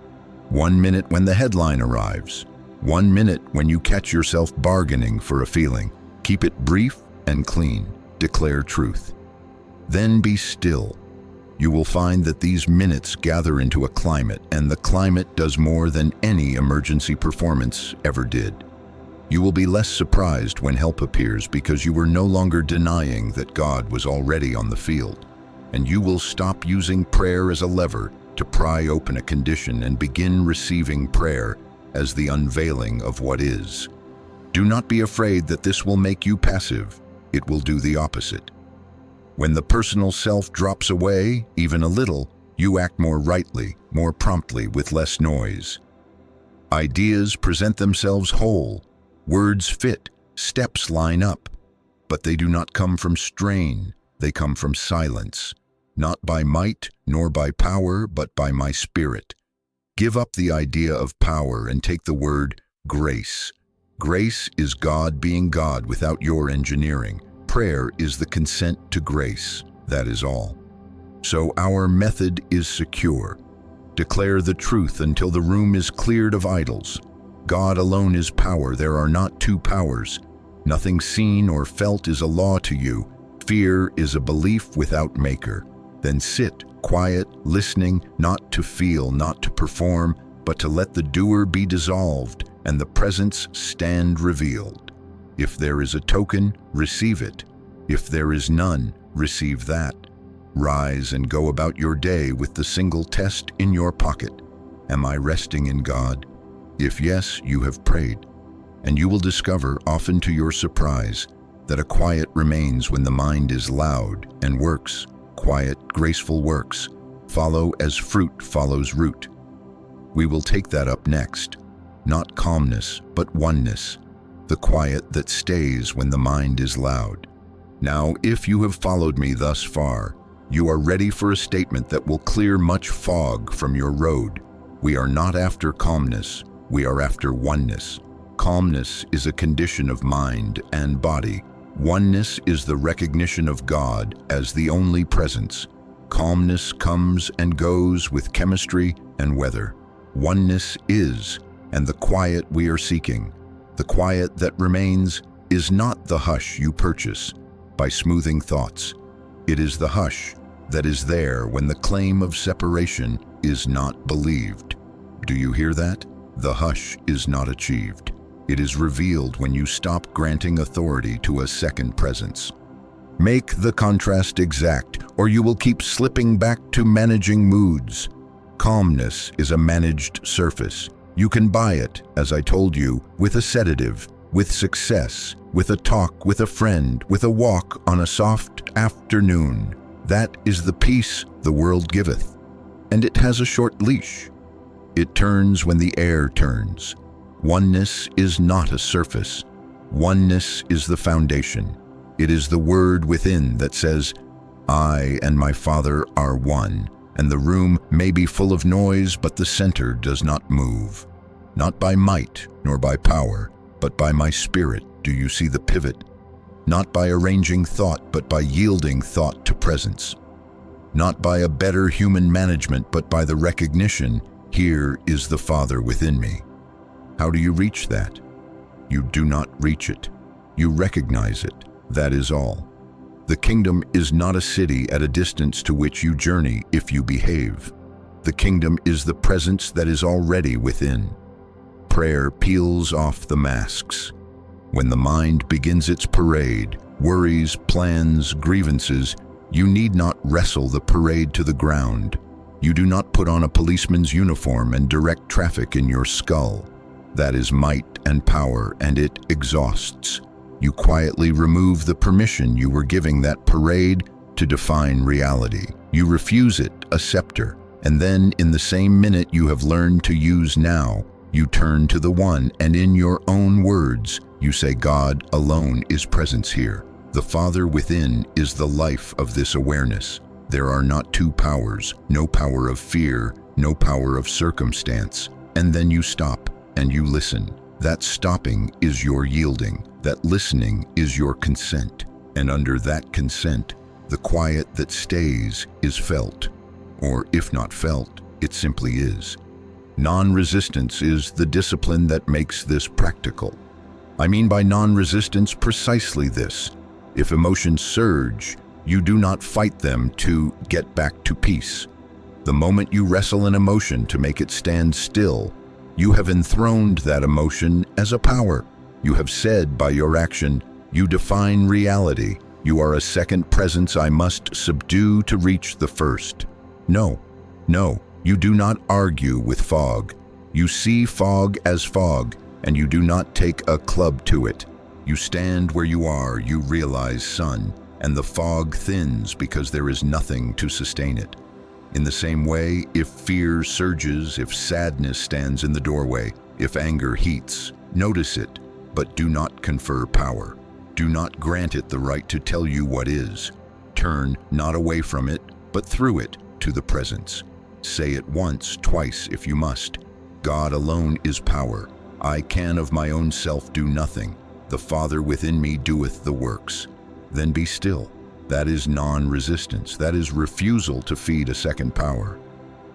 1 minute when the headline arrives, 1 minute when you catch yourself bargaining for a feeling. Keep it brief and clean. Declare truth. Then be still. You will find that these minutes gather into a climate, and the climate does more than any emergency performance ever did. You will be less surprised when help appears because you were no longer denying that God was already on the field. And you will stop using prayer as a lever to pry open a condition and begin receiving prayer as the unveiling of what is. Do not be afraid that this will make you passive. It will do the opposite. When the personal self drops away, even a little, you act more rightly, more promptly, with less noise. Ideas present themselves whole, words fit, steps line up, but they do not come from strain, they come from silence, not by might nor by power, but by my Spirit. Give up the idea of power and take the word grace. Grace is God being God without your engineering. Prayer is the consent to grace, that is all. So our method is secure. Declare the truth until the room is cleared of idols. God alone is power, there are not two powers. Nothing seen or felt is a law to you. Fear is a belief without maker. Then sit, quiet, listening, not to feel, not to perform, but to let the doer be dissolved and the presence stand revealed. If there is a token, receive it. If there is none, receive that. Rise and go about your day with the single test in your pocket. Am I resting in God? If yes, you have prayed. And you will discover, often to your surprise, that a quiet remains when the mind is loud, and works, quiet, graceful works, follow as fruit follows root. We will take that up next. Not calmness, but oneness. The quiet that stays when the mind is loud. Now, if you have followed me thus far, you are ready for a statement that will clear much fog from your road. We are not after calmness, we are after oneness. Calmness is a condition of mind and body. Oneness is the recognition of God as the only presence. Calmness comes and goes with chemistry and weather. Oneness is, and the quiet we are seeking. The quiet that remains is not the hush you purchase by smoothing thoughts. It is the hush that is there when the claim of separation is not believed. Do you hear that? The hush is not achieved. It is revealed when you stop granting authority to a second presence. Make the contrast exact, or you will keep slipping back to managing moods. Calmness is a managed surface. You can buy it, as I told you, with a sedative, with success, with a talk with a friend, with a walk on a soft afternoon. That is the peace the world giveth. And it has a short leash. It turns when the air turns. Oneness is not a surface. Oneness is the foundation. It is the word within that says, I and my Father are one. And the room may be full of noise, but the center does not move. Not by might nor by power, but by my Spirit do you see the pivot. Not by arranging thought, but by yielding thought to presence. Not by a better human management, but by the recognition, here is the Father within me. How do you reach that? You do not reach it. You recognize it. That is all. The kingdom is not a city at a distance to which you journey if you behave. The kingdom is the presence that is already within. Prayer peels off the masks. When the mind begins its parade, worries, plans, grievances, you need not wrestle the parade to the ground. You do not put on a policeman's uniform and direct traffic in your skull. That is might and power, and it exhausts. You quietly remove the permission you were giving that parade to define reality. You refuse it, a scepter, and then in the same minute you have learned to use now, you turn to the one, and in your own words, you say God alone is presence here. The Father within is the life of this awareness. There are not two powers, no power of fear, no power of circumstance. And then you stop and you listen. That stopping is your yielding. That listening is your consent. And under that consent, the quiet that stays is felt. Or if not felt, it simply is. Non-resistance is the discipline that makes this practical. I mean by non-resistance precisely this. If emotions surge, You do not fight them to get back to peace. The moment you wrestle an emotion to make it stand still, you have enthroned that emotion as a power. You have said by your action, you define reality. You are a second presence I must subdue to reach the first. No, you do not argue with fog. You see fog as fog, and you do not take a club to it. You stand where you are, you realize sun, and the fog thins because there is nothing to sustain it. In the same way, if fear surges, if sadness stands in the doorway, if anger heats, notice it, but do not confer power. Do not grant it the right to tell you what is. Turn not away from it, but through it to the presence. Say it once, twice if you must. God alone is power. I can of my own self do nothing. The Father within me doeth the works. Then be still. That is non-resistance. That is refusal to feed a second power.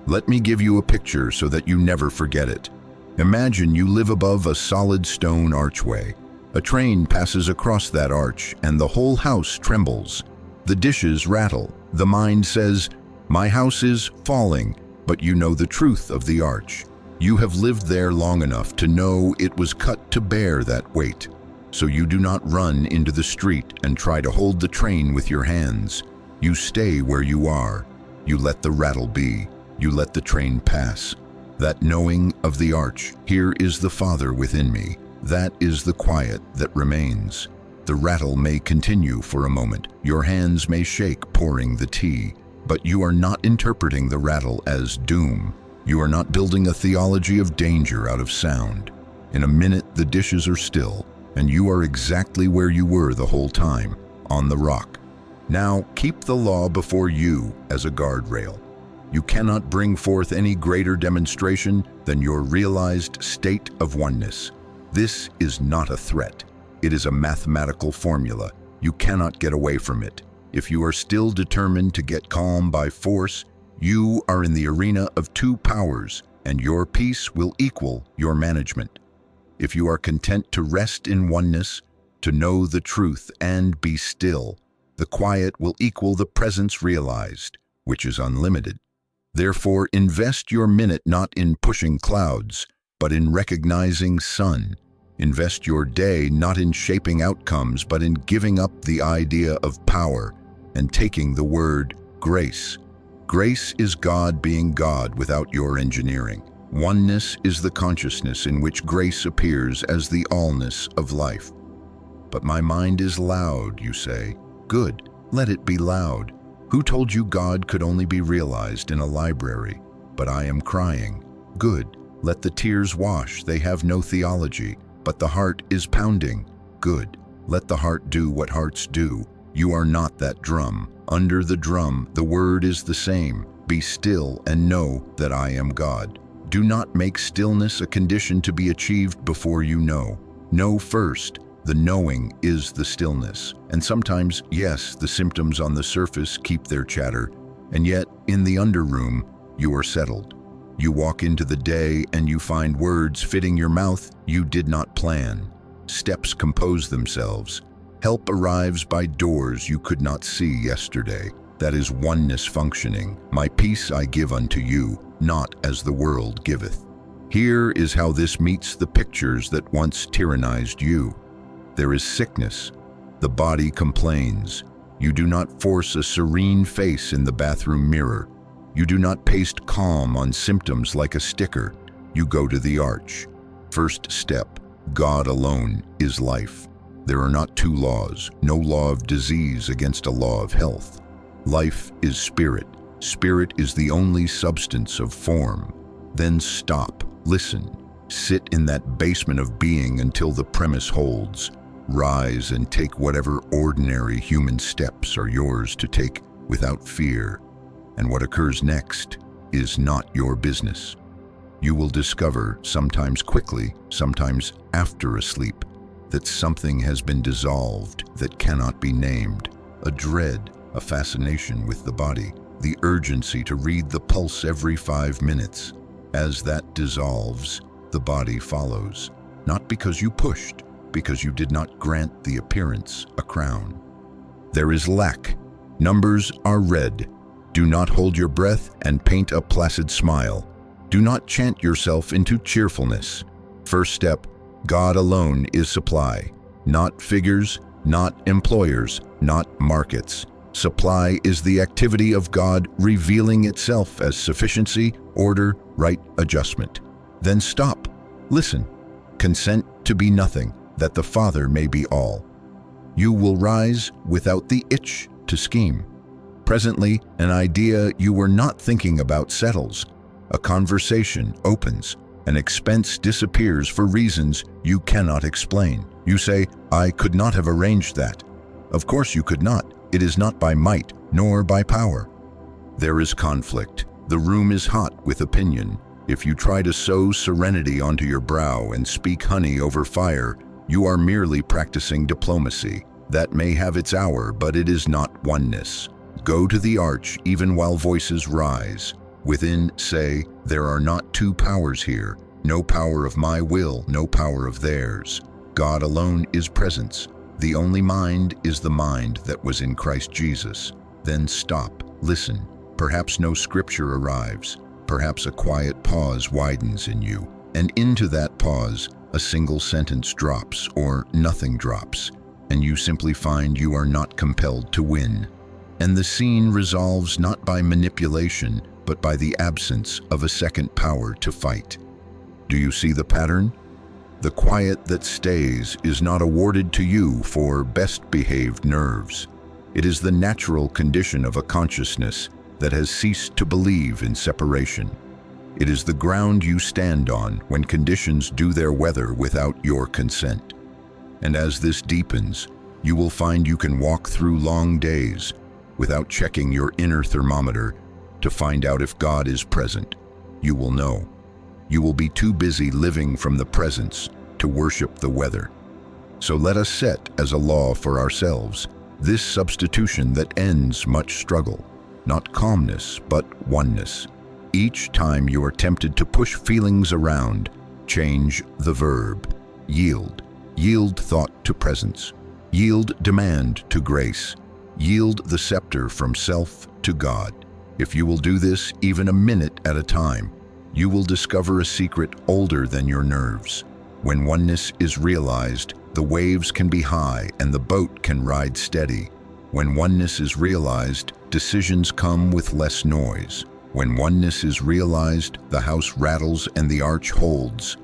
Let me give you a picture so that you never forget it. Imagine you live above a solid stone archway. A train passes across that arch and the whole house trembles. The dishes rattle. The mind says, "My house is falling," but you know the truth of the arch. You have lived there long enough to know it was cut to bear that weight. So you do not run into the street and try to hold the train with your hands. You stay where you are. You let the rattle be. You let the train pass. That knowing of the arch, here is the Father within me. That is the quiet that remains. The rattle may continue for a moment. Your hands may shake pouring the tea. But you are not interpreting the rattle as doom. You are not building a theology of danger out of sound. In a minute, the dishes are still, and you are exactly where you were the whole time, on the rock. Now, keep the law before you as a guardrail. You cannot bring forth any greater demonstration than your realized state of oneness. This is not a threat. It is a mathematical formula. You cannot get away from it. If you are still determined to get calm by force, you are in the arena of two powers, and your peace will equal your management. If you are content to rest in oneness, to know the truth and be still, the quiet will equal the presence realized, which is unlimited. Therefore, invest your minute not in pushing clouds, but in recognizing sun. Invest your day not in shaping outcomes, but in giving up the idea of power and taking the word grace. Grace is God being God without your engineering. Oneness is the consciousness in which grace appears as the allness of life. But my mind is loud, you say. Good, let it be loud. Who told you God could only be realized in a library? But I am crying. Good, let the tears wash, they have no theology. But the heart is pounding. Good, let the heart do what hearts do. You are not that drum. Under the drum, the word is the same. Be still and know that I am God. Do not make stillness a condition to be achieved before you know. Know first. The knowing is the stillness. And sometimes, yes, the symptoms on the surface keep their chatter, and yet, in the underroom, you are settled. You walk into the day and you find words fitting your mouth you did not plan. Steps compose themselves. Help arrives by doors you could not see yesterday. That is oneness functioning. My peace I give unto you, not as the world giveth. Here is how this meets the pictures that once tyrannized you. There is sickness. The body complains. You do not force a serene face in the bathroom mirror. You do not paste calm on symptoms like a sticker. You go to the arch. First step, God alone is life. There are not two laws, no law of disease against a law of health. Life is spirit. Spirit is the only substance of form. Then stop, listen, sit in that basement of being until the premise holds. Rise and take whatever ordinary human steps are yours to take without fear. And what occurs next is not your business. You will discover, sometimes quickly, sometimes after a sleep, that something has been dissolved that cannot be named. A dread, a fascination with the body, the urgency to read the pulse every 5 minutes. As that dissolves, the body follows. Not because you pushed, because you did not grant the appearance a crown. There is lack. Numbers are red. Do not hold your breath and paint a placid smile. Do not chant yourself into cheerfulness. First step, God alone is supply. Not figures, not employers, not markets. Supply is the activity of God revealing itself as sufficiency, order, right adjustment. Then stop. Listen. Consent to be nothing, that the Father may be all. You will rise without the itch to scheme. Presently, an idea you were not thinking about settles. A conversation opens. An expense disappears for reasons you cannot explain. You say, I could not have arranged that. Of course you could not. It is not by might, nor by power. There is conflict. The room is hot with opinion. If you try to sow serenity onto your brow and speak honey over fire, you are merely practicing diplomacy. That may have its hour, but it is not oneness. Go to the arch even while voices rise. Within, say, there are not two powers here. No power of my will, no power of theirs. God alone is presence. The only mind is the mind that was in Christ Jesus. Then stop, listen. Perhaps no scripture arrives. Perhaps a quiet pause widens in you, and into that pause, a single sentence drops or nothing drops, and you simply find you are not compelled to win. And the scene resolves not by manipulation, but by the absence of a second power to fight. Do you see the pattern? The quiet that stays is not awarded to you for best-behaved nerves. It is the natural condition of a consciousness that has ceased to believe in separation. It is the ground you stand on when conditions do their weather without your consent. And as this deepens, you will find you can walk through long days without checking your inner thermometer to find out if God is present. You will know. You will be too busy living from the presence to worship the weather. So let us set as a law for ourselves this substitution that ends much struggle. Not calmness, but oneness. Each time you are tempted to push feelings around, change the verb. Yield. Yield thought to presence. Yield demand to grace. Yield the scepter from self to God. If you will do this even a minute at a time, you will discover a secret older than your nerves. When oneness is realized, the waves can be high and the boat can ride steady. When oneness is realized, decisions come with less noise. When oneness is realized, the house rattles and the arch holds.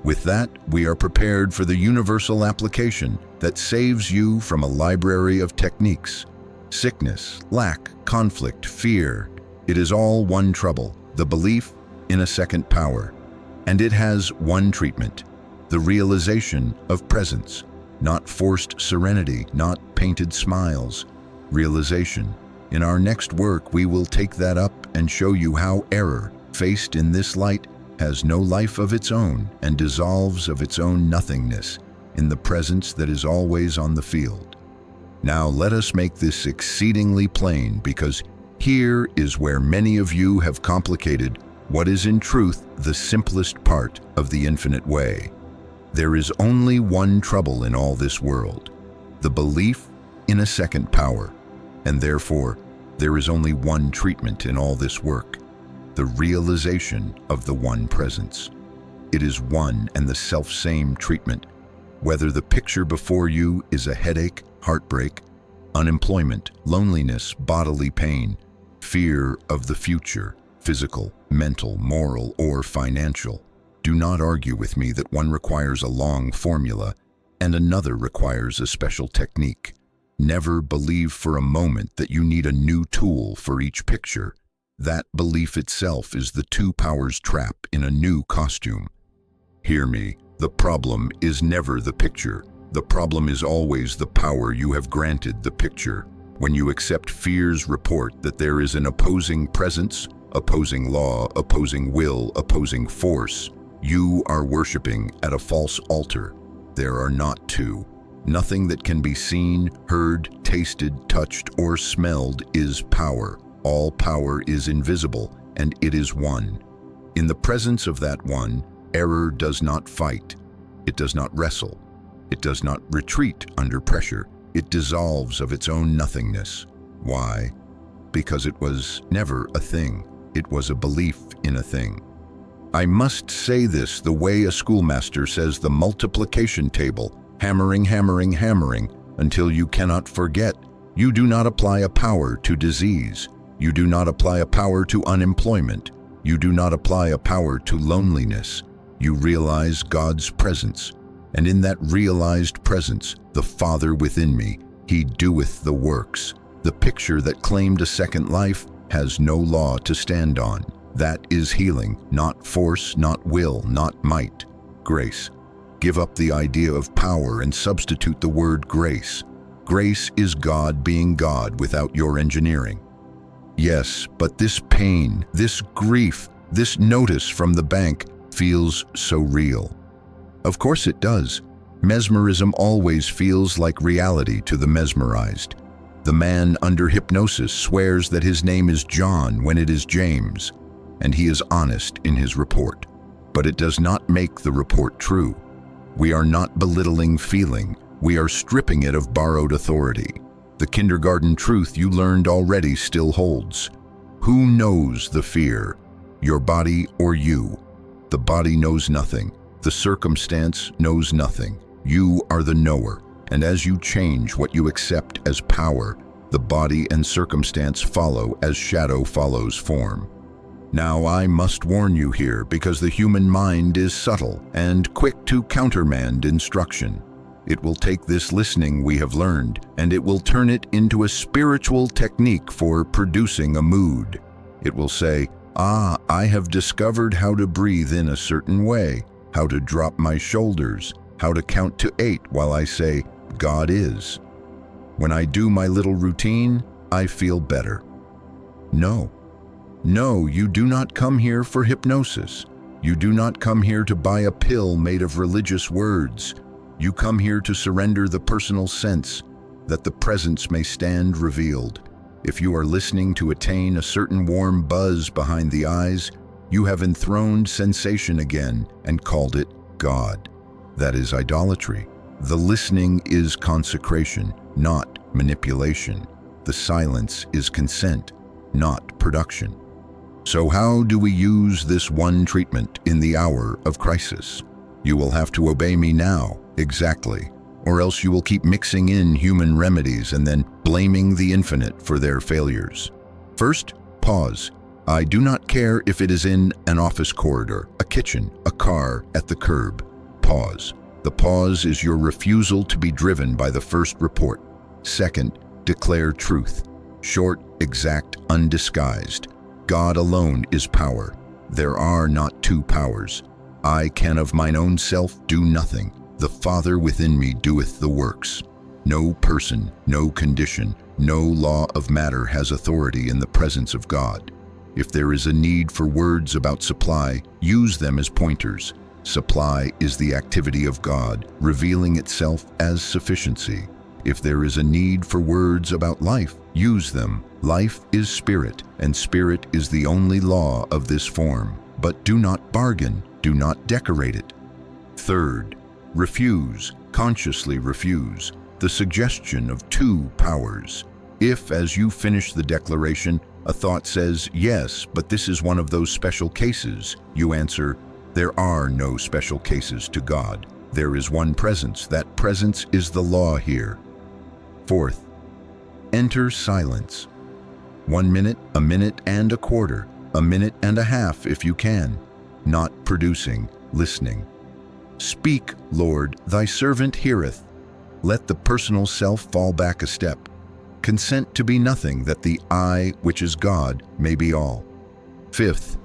With that, we are prepared for the universal application that saves you from a library of techniques. Sickness, lack, conflict, fear. It is all one trouble, the belief in a second power. And it has one treatment, the realization of presence. Not forced serenity, not painted smiles. Realization. In our next work, we will take that up and show you how error, faced in this light, has no life of its own and dissolves of its own nothingness in the presence that is always on the field. Now let us make this exceedingly plain, because here is where many of you have complicated what is in truth the simplest part of the infinite way. There is only one trouble in all this world, the belief in a second power, and therefore there is only one treatment in all this work, the realization of the one presence. It is one and the self-same treatment, whether the picture before you is a headache, heartbreak, unemployment, loneliness, bodily pain, fear of the future, physical, mental, moral, or financial. Do not argue with me that one requires a long formula and another requires a special technique. Never believe for a moment that you need a new tool for each picture. That belief itself is the two powers trap in a new costume. Hear me, the problem is never the picture. The problem is always the power you have granted the picture. When you accept fear's report that there is an opposing presence, opposing law, opposing will, opposing force, you are worshiping at a false altar. There are not two. Nothing that can be seen, heard, tasted, touched, or smelled is power. All power is invisible, and it is one. In the presence of that one, error does not fight. It does not wrestle. It does not retreat under pressure. It dissolves of its own nothingness. Why? Because it was never a thing. It was a belief in a thing. I must say this the way a schoolmaster says the multiplication table, hammering, hammering, hammering, until you cannot forget. You do not apply a power to disease. You do not apply a power to unemployment. You do not apply a power to loneliness. You realize God's presence, and in that realized presence, the Father within me, He doeth the works. The picture that claimed a second life has no law to stand on. That is healing, not force, not will, not might. Grace. Give up the idea of power and substitute the word grace. Grace is God being God without your engineering. Yes, but this pain, this grief, this notice from the bank feels so real. Of course it does. Mesmerism always feels like reality to the mesmerized. The man under hypnosis swears that his name is John when it is James, and he is honest in his report. But it does not make the report true. We are not belittling feeling. We are stripping it of borrowed authority. The kindergarten truth you learned already still holds. Who knows the fear? Your body or you? The body knows nothing. The circumstance knows nothing. You are the knower, and as you change what you accept as power, the body and circumstance follow as shadow follows form. Now I must warn you here because the human mind is subtle and quick to countermand instruction. It will take this listening we have learned, and it will turn it into a spiritual technique for producing a mood. It will say, I have discovered how to breathe in a certain way, how to drop my shoulders, how to count to 8 while I say, God is. When I do my little routine, I feel better. No, you do not come here for hypnosis. You do not come here to buy a pill made of religious words. You come here to surrender the personal sense that the presence may stand revealed. If you are listening to attain a certain warm buzz behind the eyes, you have enthroned sensation again and called it God. That is idolatry. The listening is consecration, not manipulation. The silence is consent, not production. So how do we use this one treatment in the hour of crisis? You will have to obey me now, exactly, or else you will keep mixing in human remedies and then blaming the infinite for their failures. First, pause. I do not care if it is in an office corridor, a kitchen, a car, at the curb. Pause. The pause is your refusal to be driven by the first report. Second, declare truth. Short, exact, undisguised. God alone is power. There are not two powers. I can of mine own self do nothing. The Father within me doeth the works. No person, no condition, no law of matter has authority in the presence of God. If there is a need for words about supply, use them as pointers. Supply is the activity of God, revealing itself as sufficiency. If there is a need for words about life, use them. Life is spirit, and spirit is the only law of this form. But do not bargain, do not decorate it. Third, refuse, consciously refuse, the suggestion of two powers. If, as you finish the declaration, a thought says, yes, but this is one of those special cases, you answer, there are no special cases to God. There is one presence. That presence is the law here. Fourth, enter silence. 1 minute, a minute and a quarter, a minute and a half if you can. Not producing, listening. Speak, Lord, thy servant heareth. Let the personal self fall back a step. Consent to be nothing, that the I, which is God, may be all. Fifth,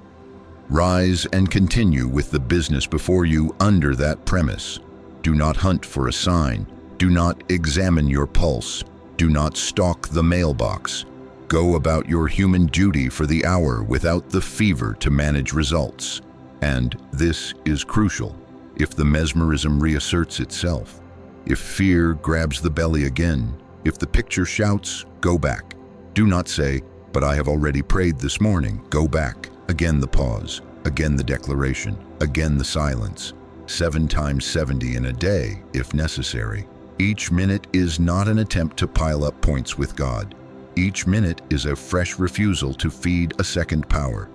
rise and continue with the business before you under that premise. Do not hunt for a sign. Do not examine your pulse. Do not stalk the mailbox. Go about your human duty for the hour without the fever to manage results. And this is crucial. If the mesmerism reasserts itself, if fear grabs the belly again, if the picture shouts, go back. Do not say, but I have already prayed this morning. Go back. Again the pause, again the declaration, again the silence. 7 times 70 in a day, if necessary. Each minute is not an attempt to pile up points with God. Each minute is a fresh refusal to feed a second power.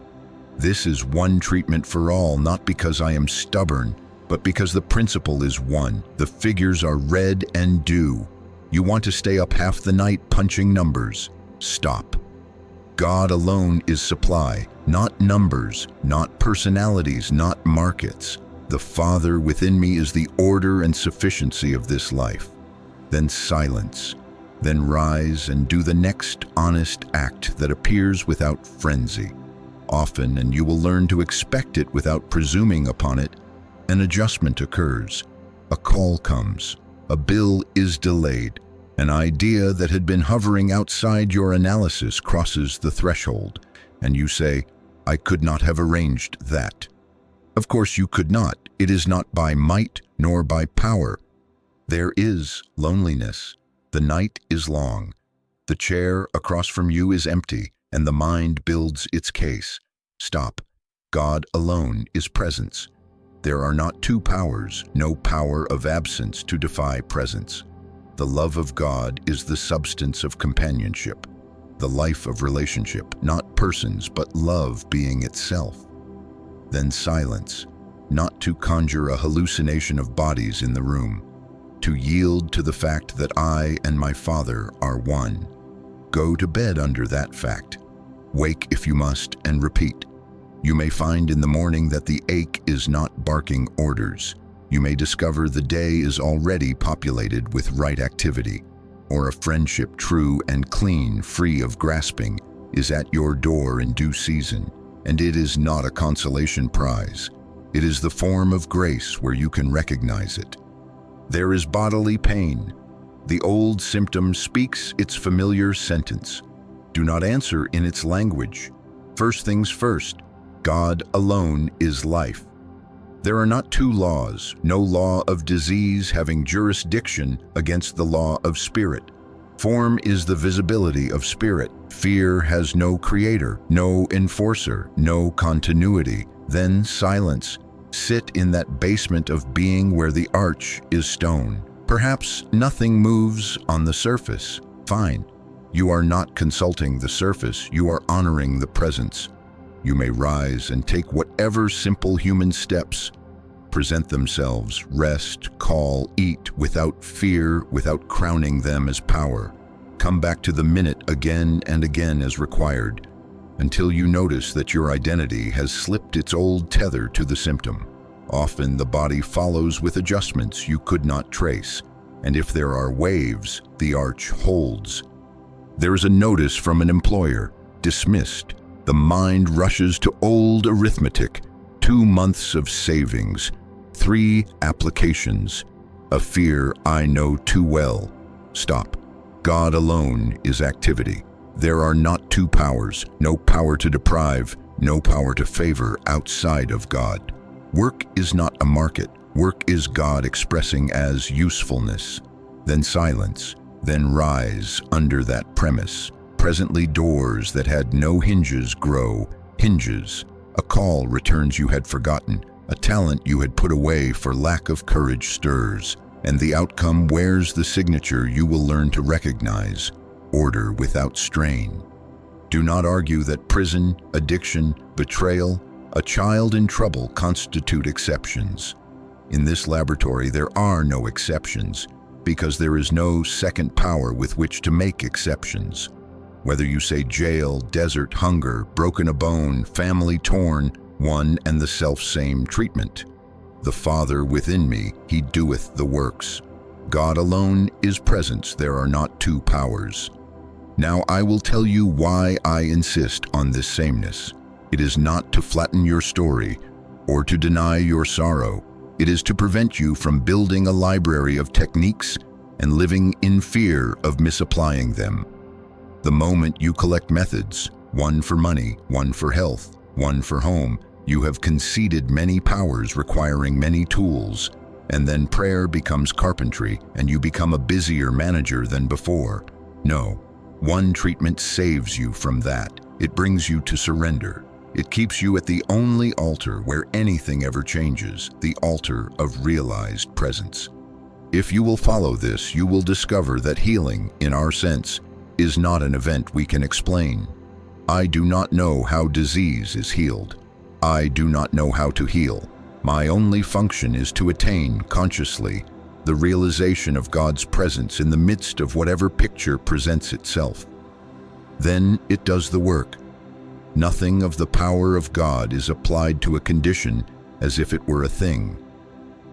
This is one treatment for all, not because I am stubborn, but because the principle is one. The figures are red and due. You want to stay up half the night punching numbers. Stop. God alone is supply, not numbers, not personalities, not markets. The Father within me is the order and sufficiency of this life. Then silence. Then rise and do the next honest act that appears without frenzy. Often, and you will learn to expect it without presuming upon it, an adjustment occurs. A call comes. A bill is delayed. An idea that had been hovering outside your analysis crosses the threshold, and you say, I could not have arranged that. Of course you could not. It is not by might nor by power. There is loneliness. The night is long. The chair across from you is empty, and the mind builds its case. Stop. God alone is presence. There are not two powers, no power of absence to defy presence. The love of God is the substance of companionship, the life of relationship, not persons, but love being itself. Then silence, not to conjure a hallucination of bodies in the room, to yield to the fact that I and my Father are one. Go to bed under that fact. Wake if you must and repeat. You may find in the morning that the ache is not barking orders. You may discover the day is already populated with right activity, or a friendship true and clean, free of grasping, is at your door in due season, and it is not a consolation prize. It is the form of grace where you can recognize it. There is bodily pain. The old symptom speaks its familiar sentence. Do not answer in its language. First things first, God alone is life. There are not two laws, no law of disease having jurisdiction against the law of spirit. Form is the visibility of spirit. Fear has no creator, no enforcer, no continuity. Then silence. Sit in that basement of being where the arch is stone. Perhaps nothing moves on the surface. Fine. You are not consulting the surface, you are honoring the presence. You may rise and take whatever simple human steps present themselves, rest, call, eat, without fear, without crowning them as power. Come back to the minute again and again as required, until you notice that your identity has slipped its old tether to the symptom. Often the body follows with adjustments you could not trace, and if there are waves, the arch holds. There is a notice from an employer, dismissed. The mind rushes to old arithmetic, 2 months of savings, 3 applications, a fear I know too well. Stop. God alone is activity. There are not two powers, no power to deprive, no power to favor outside of God. Work is not a market. Work is God expressing as usefulness. Then silence, then rise under that premise. Presently doors that had no hinges grow hinges. A call returns you had forgotten. A talent you had put away for lack of courage stirs. And the outcome wears the signature you will learn to recognize. Order without strain. Do not argue that prison, addiction, betrayal, a child in trouble constitute exceptions. In this laboratory there are no exceptions, because there is no second power with which to make exceptions. Whether you say jail, desert, hunger, broken a bone, family torn, one and the self-same treatment. The Father within me, he doeth the works. God alone is presence, there are not two powers. Now I will tell you why I insist on this sameness. It is not to flatten your story or to deny your sorrow. It is to prevent you from building a library of techniques and living in fear of misapplying them. The moment you collect methods, one for money, one for health, one for home, you have conceded many powers requiring many tools, and then prayer becomes carpentry and you become a busier manager than before. No, one treatment saves you from that. It brings you to surrender. It keeps you at the only altar where anything ever changes, the altar of realized presence. If you will follow this, you will discover that healing, in our sense, is not an event we can explain. I do not know how disease is healed. I do not know how to heal. My only function is to attain, consciously, the realization of God's presence in the midst of whatever picture presents itself. Then it does the work. Nothing of the power of God is applied to a condition as if it were a thing.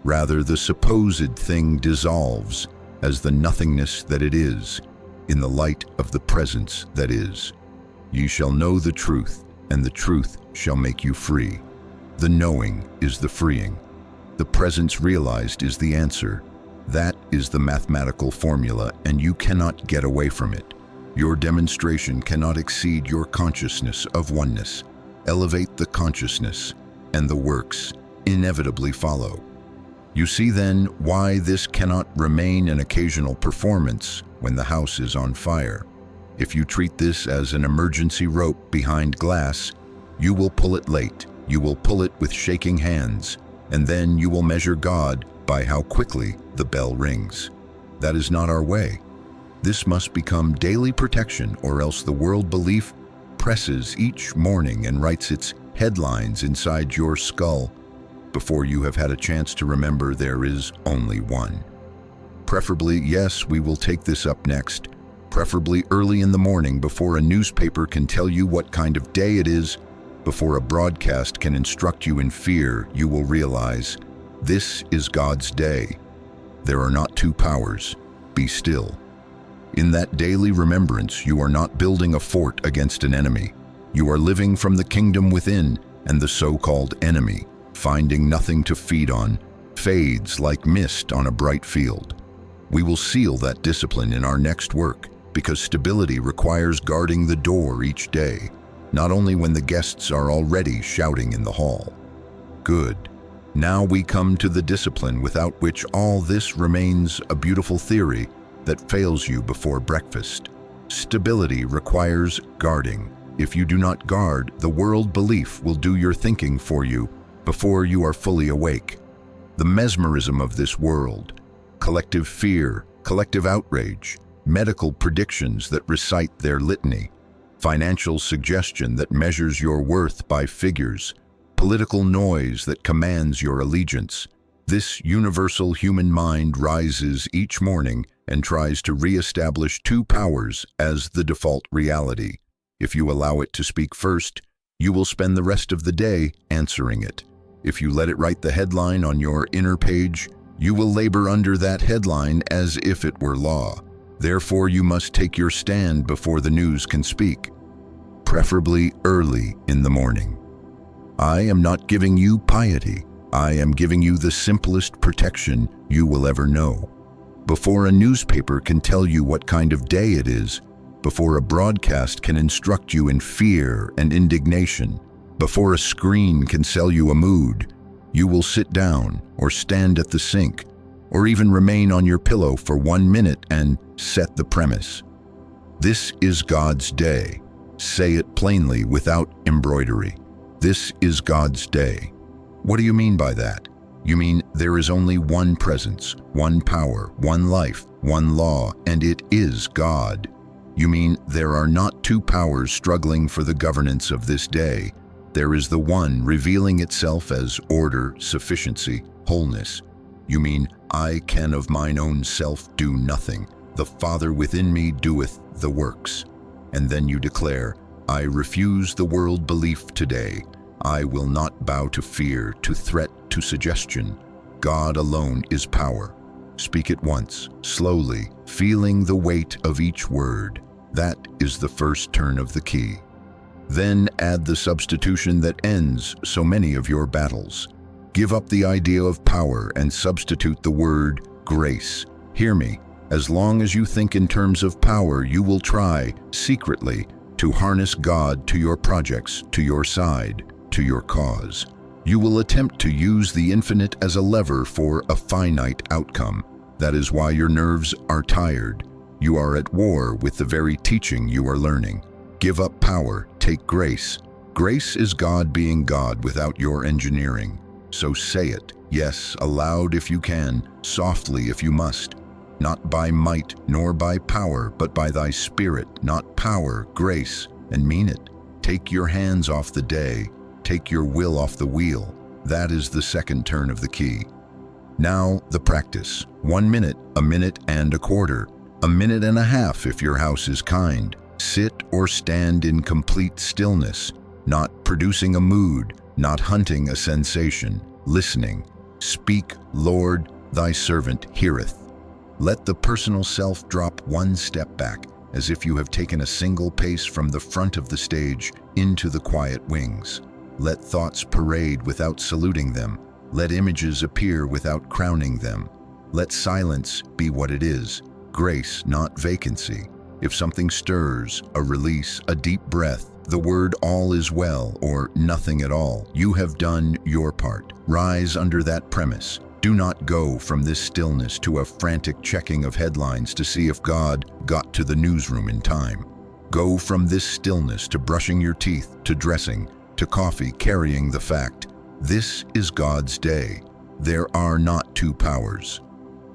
Rather, the supposed thing dissolves as the nothingness that it is, in the light of the presence that is. Ye shall know the truth, and the truth shall make you free. The knowing is the freeing. The presence realized is the answer. That is the mathematical formula, and you cannot get away from it. Your demonstration cannot exceed your consciousness of oneness. Elevate the consciousness, and the works inevitably follow. You see then why this cannot remain an occasional performance when the house is on fire. If you treat this as an emergency rope behind glass, you will pull it late, you will pull it with shaking hands, and then you will measure God by how quickly the bell rings. That is not our way. This must become daily protection, or else the world belief presses each morning and writes its headlines inside your skull before you have had a chance to remember there is only one. Preferably, yes, we will take this up next, preferably early in the morning before a newspaper can tell you what kind of day it is, before a broadcast can instruct you in fear, you will realize this is God's day. There are not two powers. Be still. In that daily remembrance, you are not building a fort against an enemy. You are living from the kingdom within, and the so-called enemy, finding nothing to feed on, fades like mist on a bright field. We will seal that discipline in our next work, because stability requires guarding the door each day, not only when the guests are already shouting in the hall. Good. Now we come to the discipline without which all this remains a beautiful theory that fails you before breakfast. Stability requires guarding. If you do not guard, the world belief will do your thinking for you before you are fully awake. The mesmerism of this world, collective fear, collective outrage, medical predictions that recite their litany, financial suggestion that measures your worth by figures, political noise that commands your allegiance. This universal human mind rises each morning and tries to re-establish two powers as the default reality. If you allow it to speak first, you will spend the rest of the day answering it. If you let it write the headline on your inner page, you will labor under that headline as if it were law. Therefore, you must take your stand before the news can speak, preferably early in the morning. I am not giving you piety. I am giving you the simplest protection you will ever know. Before a newspaper can tell you what kind of day it is, before a broadcast can instruct you in fear and indignation, before a screen can sell you a mood, you will sit down or stand at the sink or even remain on your pillow for 1 minute and set the premise. This is God's day. Say it plainly without embroidery. This is God's day. What do you mean by that? You mean there is only one presence, one power, one life, one law, and it is God. You mean there are not two powers struggling for the governance of this day. There is the one revealing itself as order, sufficiency, wholeness. You mean I can of mine own self do nothing. The Father within me doeth the works. And then you declare, I refuse the world belief today. I will not bow to fear, to threat, to suggestion. God alone is power. Speak it once, slowly, feeling the weight of each word. That is the first turn of the key. Then add the substitution that ends so many of your battles. Give up the idea of power and substitute the word grace. Hear me. As long as you think in terms of power, you will try, secretly, to harness God to your projects, to your side, to your cause. You will attempt to use the infinite as a lever for a finite outcome. That is why your nerves are tired. You are at war with the very teaching you are learning. Give up power, take grace. Grace is God being God without your engineering. So say it, yes, aloud if you can, softly if you must. not by might nor by power, but by thy Spirit, not power, grace, and mean it. Take your hands off the day, take your will off the wheel. That is the second turn of the key. Now, the practice. 1 minute, a minute and a quarter, a minute and a half if your house is kind. Sit or stand in complete stillness, not producing a mood, not hunting a sensation, listening. Speak, Lord, thy servant heareth. Let the personal self drop one step back, as if you have taken a single pace from the front of the stage into the quiet wings. Let thoughts parade without saluting them. Let images appear without crowning them. Let silence be what it is, grace, not vacancy. If something stirs, a release, a deep breath, the word all is well or nothing at all, you have done your part. Rise under that premise. Do not go from this stillness to a frantic checking of headlines to see if God got to the newsroom in time. Go from this stillness to brushing your teeth, to dressing, to coffee, carrying the fact. This is God's day. There are not two powers.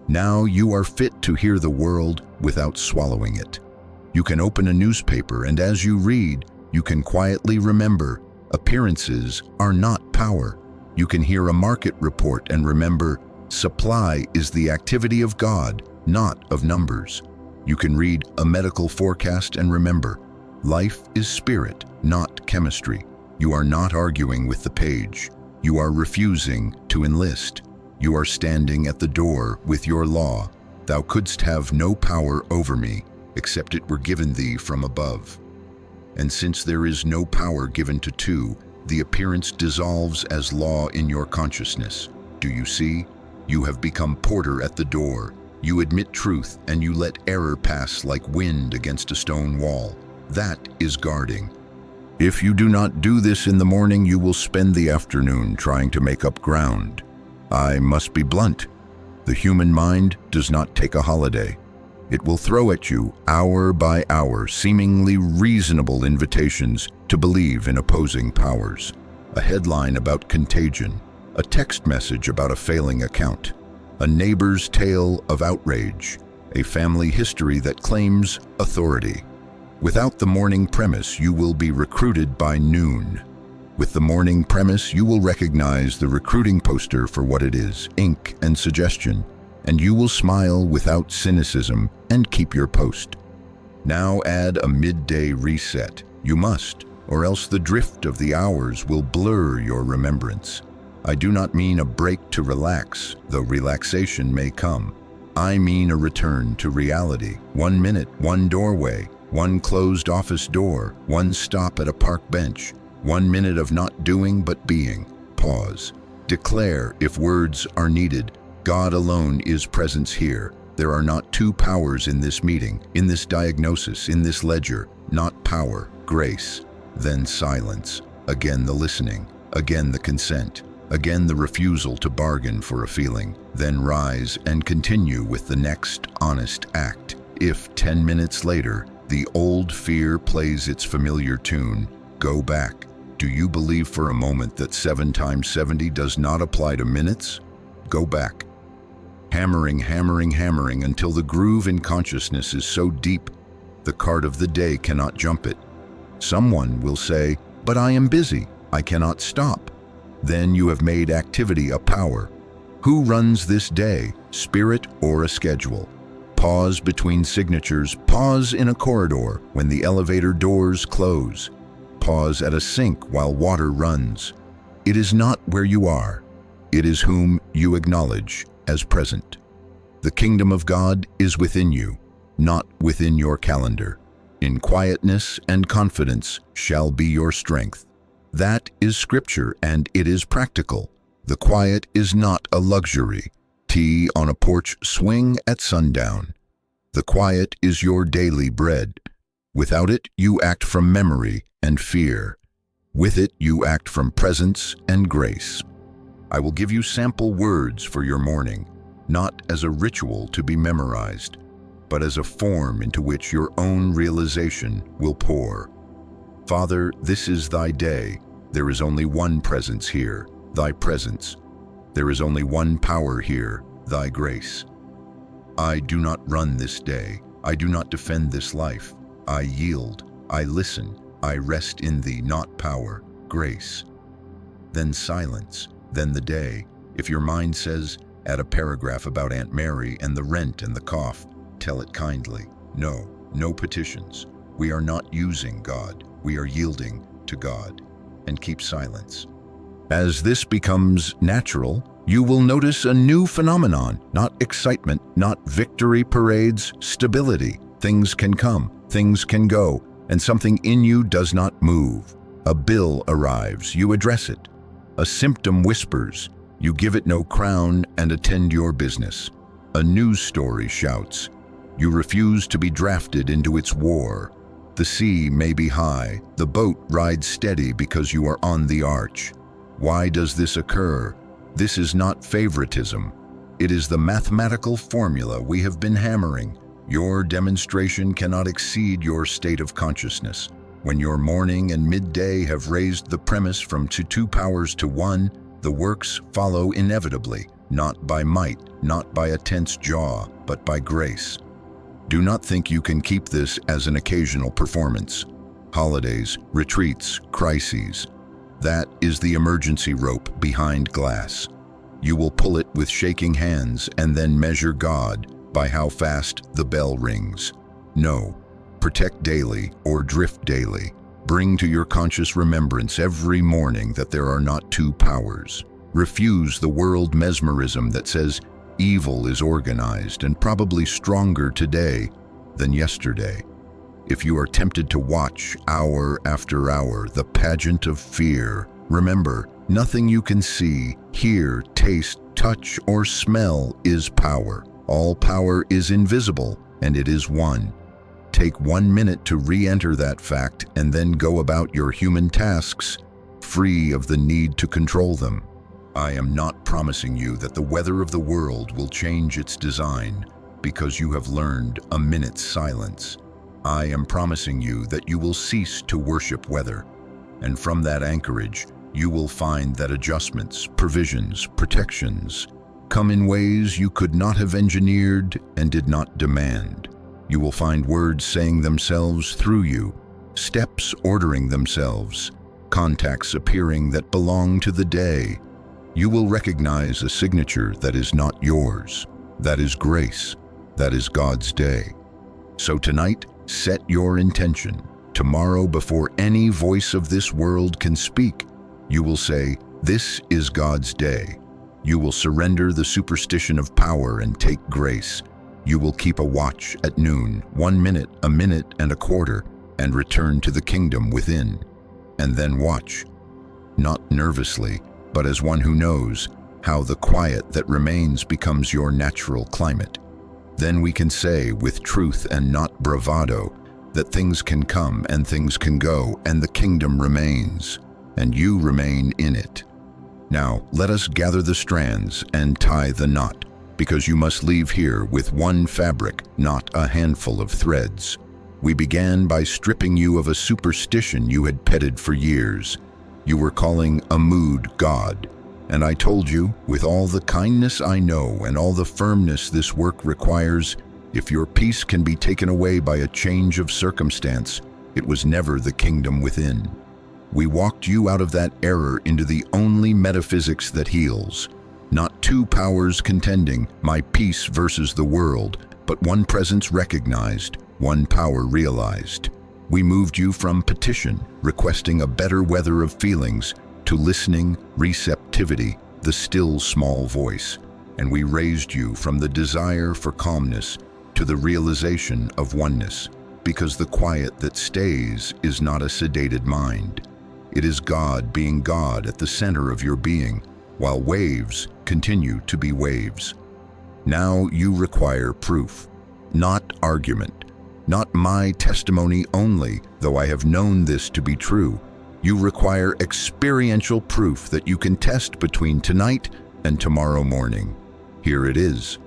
Now you are fit to hear the world without swallowing it. You can open a newspaper, and as you read, you can quietly remember, appearances are not power. You can hear a market report and remember, supply is the activity of God, not of numbers. You can read a medical forecast and remember, life is spirit, not chemistry. You are not arguing with the page. You are refusing to enlist. You are standing at the door with your law. Thou couldst have no power over me, except it were given thee from above. And since there is no power given to two, the appearance dissolves as law in your consciousness. Do you see? You have become porter at the door. You admit truth and you let error pass like wind against a stone wall. That is guarding. If you do not do this in the morning, you will spend the afternoon trying to make up ground. I must be blunt. The human mind does not take a holiday. It will throw at you, hour by hour, seemingly reasonable invitations to believe in opposing powers. A headline about contagion, a text message about a failing account, a neighbor's tale of outrage, a family history that claims authority. Without the morning premise, you will be recruited by noon. With the morning premise, you will recognize the recruiting poster for what it is, ink and suggestion, and you will smile without cynicism and keep your post. Now add a midday reset. You must, or else the drift of the hours will blur your remembrance. I do not mean a break to relax, though relaxation may come. I mean a return to reality. 1 minute, one doorway, one closed office door, one stop at a park bench, 1 minute of not doing but being. Pause. Declare if words are needed. God alone is presence here. There are not two powers in this meeting, in this diagnosis, in this ledger. Not power, grace. Then silence. Again the listening. Again the consent. Again the refusal to bargain for a feeling. Then rise and continue with the next honest act. If 10 minutes later, the old fear plays its familiar tune, go back. Do you believe for a moment that 7 times 70 does not apply to minutes? Go back. Hammering, hammering, hammering until the groove in consciousness is so deep, the cart of the day cannot jump it. Someone will say, but I am busy, I cannot stop. Then you have made activity a power. Who runs this day, spirit or a schedule? Pause between signatures, pause in a corridor when the elevator doors close. Pause at a sink while water runs. It is not where you are. It is whom you acknowledge as present. The kingdom of God is within you, not within your calendar. In quietness and confidence shall be your strength. That is scripture and it is practical. The quiet is not a luxury. Tea on a porch swing at sundown. The quiet is your daily bread. Without it, you act from memory and fear. With it, you act from presence and grace. I will give you sample words for your morning, not as a ritual to be memorized, but as a form into which your own realization will pour. Father, this is thy day. There is only one presence here, thy presence. There is only one power here, thy grace. I do not run this day. I do not defend this life. I yield. I listen. I rest in thee, not power, grace. Then silence. Then the day. If your mind says, add a paragraph about Aunt Mary and the rent and the cough, tell it kindly. No, no petitions. We are not using God. We are yielding to God. And keep silence. As this becomes natural, you will notice a new phenomenon, not excitement, not victory parades, stability. Things can come, things can go, and something in you does not move. A bill arrives, you address it. A symptom whispers, you give it no crown and attend your business. A news story shouts, you refuse to be drafted into its war. The sea may be high, the boat rides steady because you are on the arch. Why does this occur? This is not favoritism. It is the mathematical formula we have been hammering. Your demonstration cannot exceed your state of consciousness. When your morning and midday have raised the premise from two powers to one, the works follow inevitably, not by might, not by a tense jaw, but by grace. Do not think you can keep this as an occasional performance. Holidays, retreats, crises. That is the emergency rope behind glass. You will pull it with shaking hands and then measure God by how fast the bell rings. No, protect daily or drift daily. Bring to your conscious remembrance every morning that there are not two powers. Refuse the world mesmerism that says evil is organized and probably stronger today than yesterday. If you are tempted to watch hour after hour the pageant of fear, remember, nothing you can see, hear, taste, touch, or smell is power. All power is invisible, and it is one. Take 1 minute to re-enter that fact and then go about your human tasks, free of the need to control them. I am not promising you that the weather of the world will change its design because you have learned a minute's silence. I am promising you that you will cease to worship weather, and from that anchorage, you will find that adjustments, provisions, protections come in ways you could not have engineered and did not demand. You will find words saying themselves through you, steps ordering themselves, contacts appearing that belong to the day. You will recognize a signature that is not yours. That is grace. That is God's day. So tonight, set your intention. Tomorrow, before any voice of this world can speak, you will say, "This is God's day." You will surrender the superstition of power and take grace. You will keep a watch at noon, 1 minute, a minute, and a quarter, and return to the kingdom within. And then watch, not nervously, but as one who knows how the quiet that remains becomes your natural climate. Then we can say with truth and not bravado that things can come and things can go and the kingdom remains, and you remain in it. Now let us gather the strands and tie the knot, because you must leave here with one fabric, not a handful of threads. We began by stripping you of a superstition you had petted for years. You were calling a mood God, and I told you, with all the kindness I know and all the firmness this work requires, if your peace can be taken away by a change of circumstance, it was never the kingdom within. We walked you out of that error into the only metaphysics that heals. Not two powers contending, my peace versus the world, but one presence recognized, one power realized. We moved you from petition, requesting a better weather of feelings, to listening, receptivity, the still small voice. And we raised you from the desire for calmness to the realization of oneness, because the quiet that stays is not a sedated mind. It is God being God at the center of your being, while waves continue to be waves. Now you require proof, not argument, not my testimony only, though I have known this to be true. You require experiential proof that you can test between tonight and tomorrow morning. Here it is.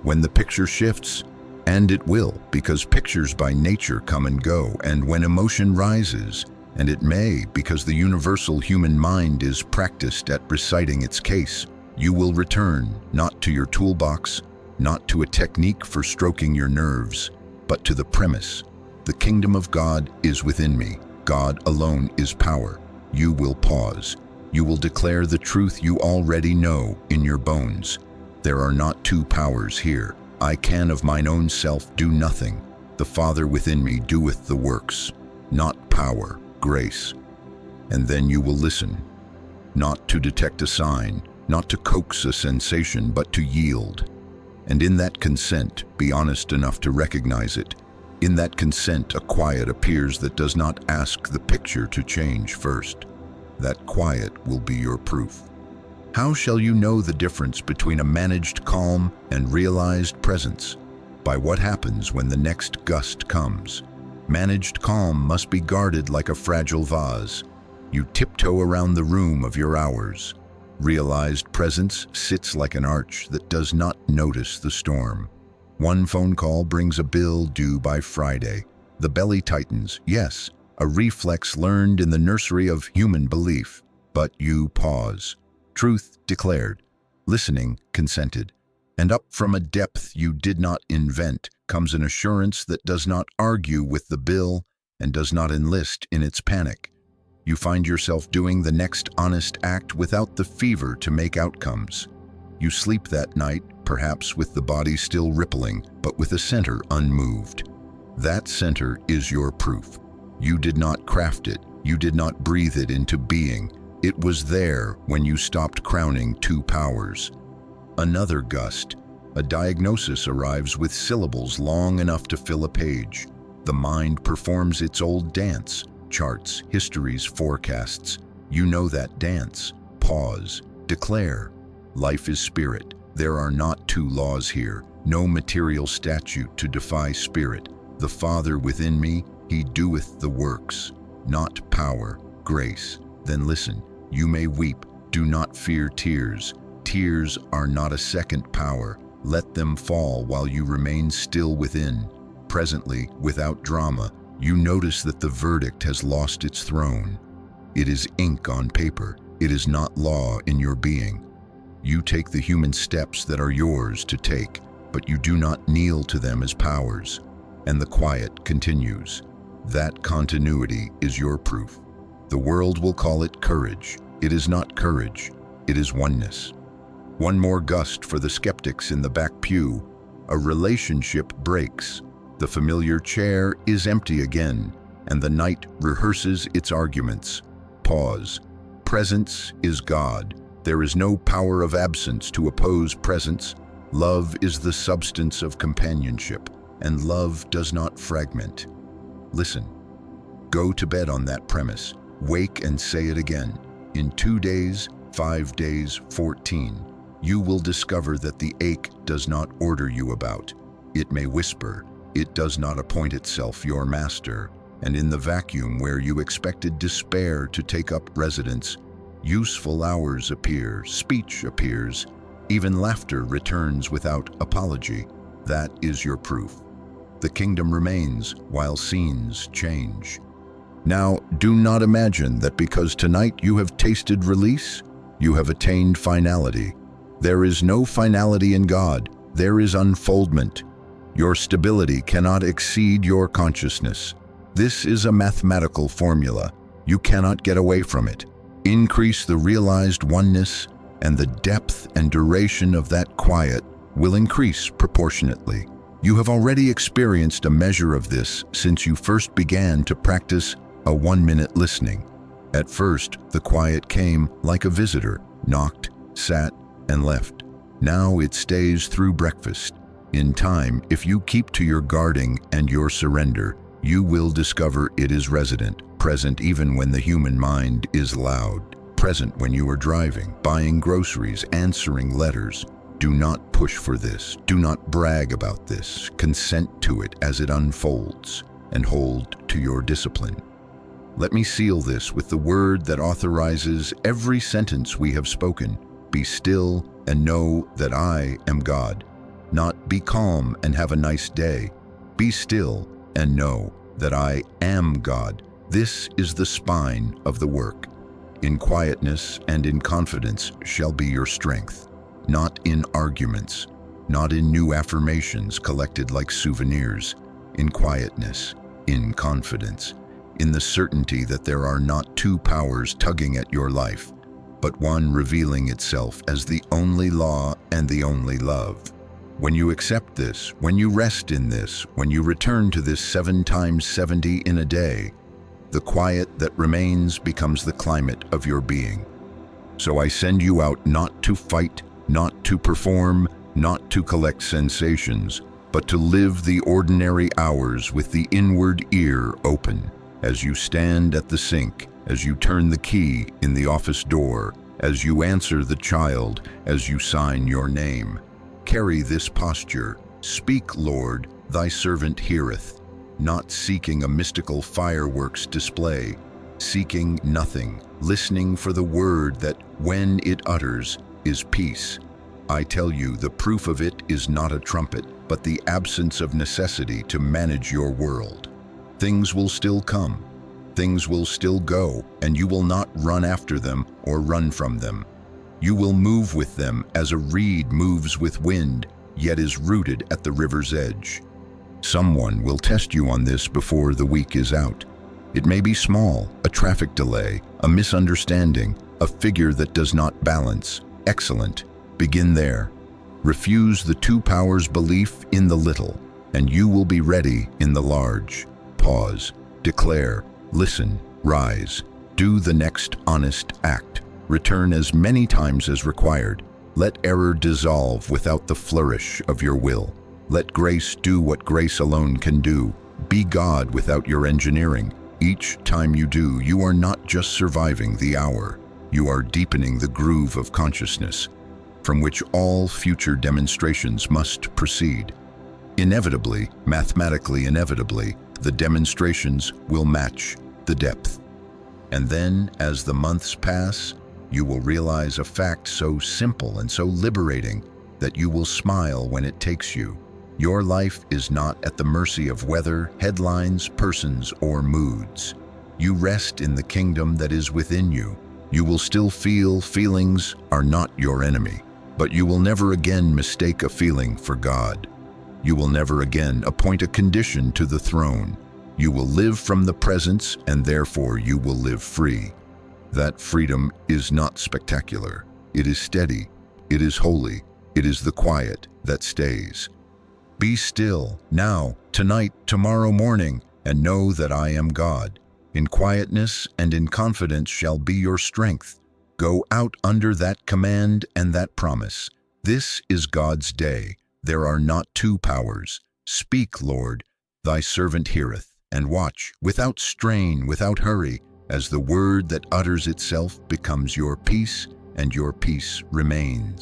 When the picture shifts, and it will, because pictures by nature come and go, and when emotion rises, and it may, because the universal human mind is practiced at reciting its case, you will return, not to your toolbox, not to a technique for stroking your nerves, but to the premise. The kingdom of God is within me. God alone is power. You will pause. You will declare the truth you already know in your bones. There are not two powers here. I can of mine own self do nothing. The Father within me doeth the works. Not power, grace. And then you will listen, not to detect a sign, not to coax a sensation, but to yield. And in that consent, be honest enough to recognize it. In that consent, a quiet appears that does not ask the picture to change first. That quiet will be your proof. How shall you know the difference between a managed calm and realized presence? By what happens when the next gust comes. Managed calm must be guarded like a fragile vase. You tiptoe around the room of your hours. Realized presence sits like an arch that does not notice the storm. One phone call brings a bill due by Friday. The belly tightens, yes, a reflex learned in the nursery of human belief. But you pause. Truth declared. Listening consented. And up from a depth you did not invent comes an assurance that does not argue with the bill and does not enlist in its panic. You find yourself doing the next honest act without the fever to make outcomes. You sleep that night, perhaps with the body still rippling, but with the center unmoved. That center is your proof. You did not craft it. You did not breathe it into being. It was there when you stopped crowning two powers. Another gust. A diagnosis arrives with syllables long enough to fill a page. The mind performs its old dance. Charts, histories, forecasts. You know that dance. Pause. Declare. Life is spirit. There are not two laws here. No material statute to defy spirit. The Father within me, he doeth the works. Not power, grace. Then listen. You may weep. Do not fear tears. Tears are not a second power. Let them fall while you remain still within. Presently, without drama, you notice that the verdict has lost its throne. It is ink on paper. It is not law in your being. You take the human steps that are yours to take, but you do not kneel to them as powers. And the quiet continues. That continuity is your proof. The world will call it courage. It is not courage. It is oneness. One more gust for the skeptics in the back pew. A relationship breaks. The familiar chair is empty again, and the night rehearses its arguments. Pause. Presence is God. There is no power of absence to oppose presence. Love is the substance of companionship, and love does not fragment. Listen. Go to bed on that premise. Wake and say it again. In 2 days, 5 days, 14. You will discover that the ache does not order you about. It may whisper. It does not appoint itself your master. And in the vacuum where you expected despair to take up residence, useful hours appear, speech appears, even laughter returns without apology. That is your proof. The kingdom remains while scenes change. Now, do not imagine that because tonight you have tasted release, you have attained finality. There is no finality in God. There is unfoldment. Your stability cannot exceed your consciousness. This is a mathematical formula. You cannot get away from it. Increase the realized oneness, and the depth and duration of that quiet will increase proportionately. You have already experienced a measure of this since you first began to practice a 1-minute listening. At first, the quiet came like a visitor, knocked, sat, and left. Now it stays through breakfast. In time, if you keep to your guarding and your surrender, you will discover it is resident, present even when the human mind is loud, present when you are driving, buying groceries, answering letters. Do not push for this. Do not brag about this. Consent to it as it unfolds, and hold to your discipline. Let me seal this with the word that authorizes every sentence we have spoken. Be still and know that I am God. Not be calm and have a nice day. Be still and know that I am God. This is the spine of the work. In quietness and in confidence shall be your strength, not in arguments. not in new affirmations collected like souvenirs, in quietness, in confidence, in the certainty that there are not two powers tugging at your life, but one revealing itself as the only law and the only love. When you accept this, when you rest in this, when you return to this 7 times 70 in a day, the quiet that remains becomes the climate of your being. So I send you out not to fight, not to perform, not to collect sensations, but to live the ordinary hours with the inward ear open, as you stand at the sink, as you turn the key in the office door, as you answer the child, as you sign your name. Carry this posture. Speak, Lord, thy servant heareth, not seeking a mystical fireworks display, seeking nothing, listening for the word that, when it utters, is peace. I tell you, the proof of it is not a trumpet, but the absence of necessity to manage your world. Things will still come, things will still go, and you will not run after them or run from them. You will move with them as a reed moves with wind, yet is rooted at the river's edge. Someone will test you on this before the week is out. It may be small, a traffic delay, a misunderstanding, a figure that does not balance. Excellent. Begin there. Refuse the two powers belief in the little, and you will be ready in the large. Pause, declare, listen, rise. Do the next honest act. Return as many times as required. Let error dissolve without the flourish of your will. Let grace do what grace alone can do. Be God without your engineering. Each time you do, you are not just surviving the hour. You are deepening the groove of consciousness, from which all future demonstrations must proceed. Inevitably, mathematically inevitably, the demonstrations will match the depth. And then, as the months pass, you will realize a fact so simple and so liberating that you will smile when it takes you. Your life is not at the mercy of weather, headlines, persons, or moods. You rest in the kingdom that is within you. You will still feel feelings are not your enemy, but you will never again mistake a feeling for God. You will never again appoint a condition to the throne. You will live from the presence, and therefore you will live free. That freedom is not spectacular. It is steady. It is holy. It is the quiet that stays. Be still, now, tonight, tomorrow morning, and know that I am God. In quietness and in confidence shall be your strength. Go out under that command and that promise. This is God's day. There are not two powers. Speak, Lord, thy servant heareth, and watch, without strain, without hurry, as the word that utters itself becomes your peace, and your peace remains.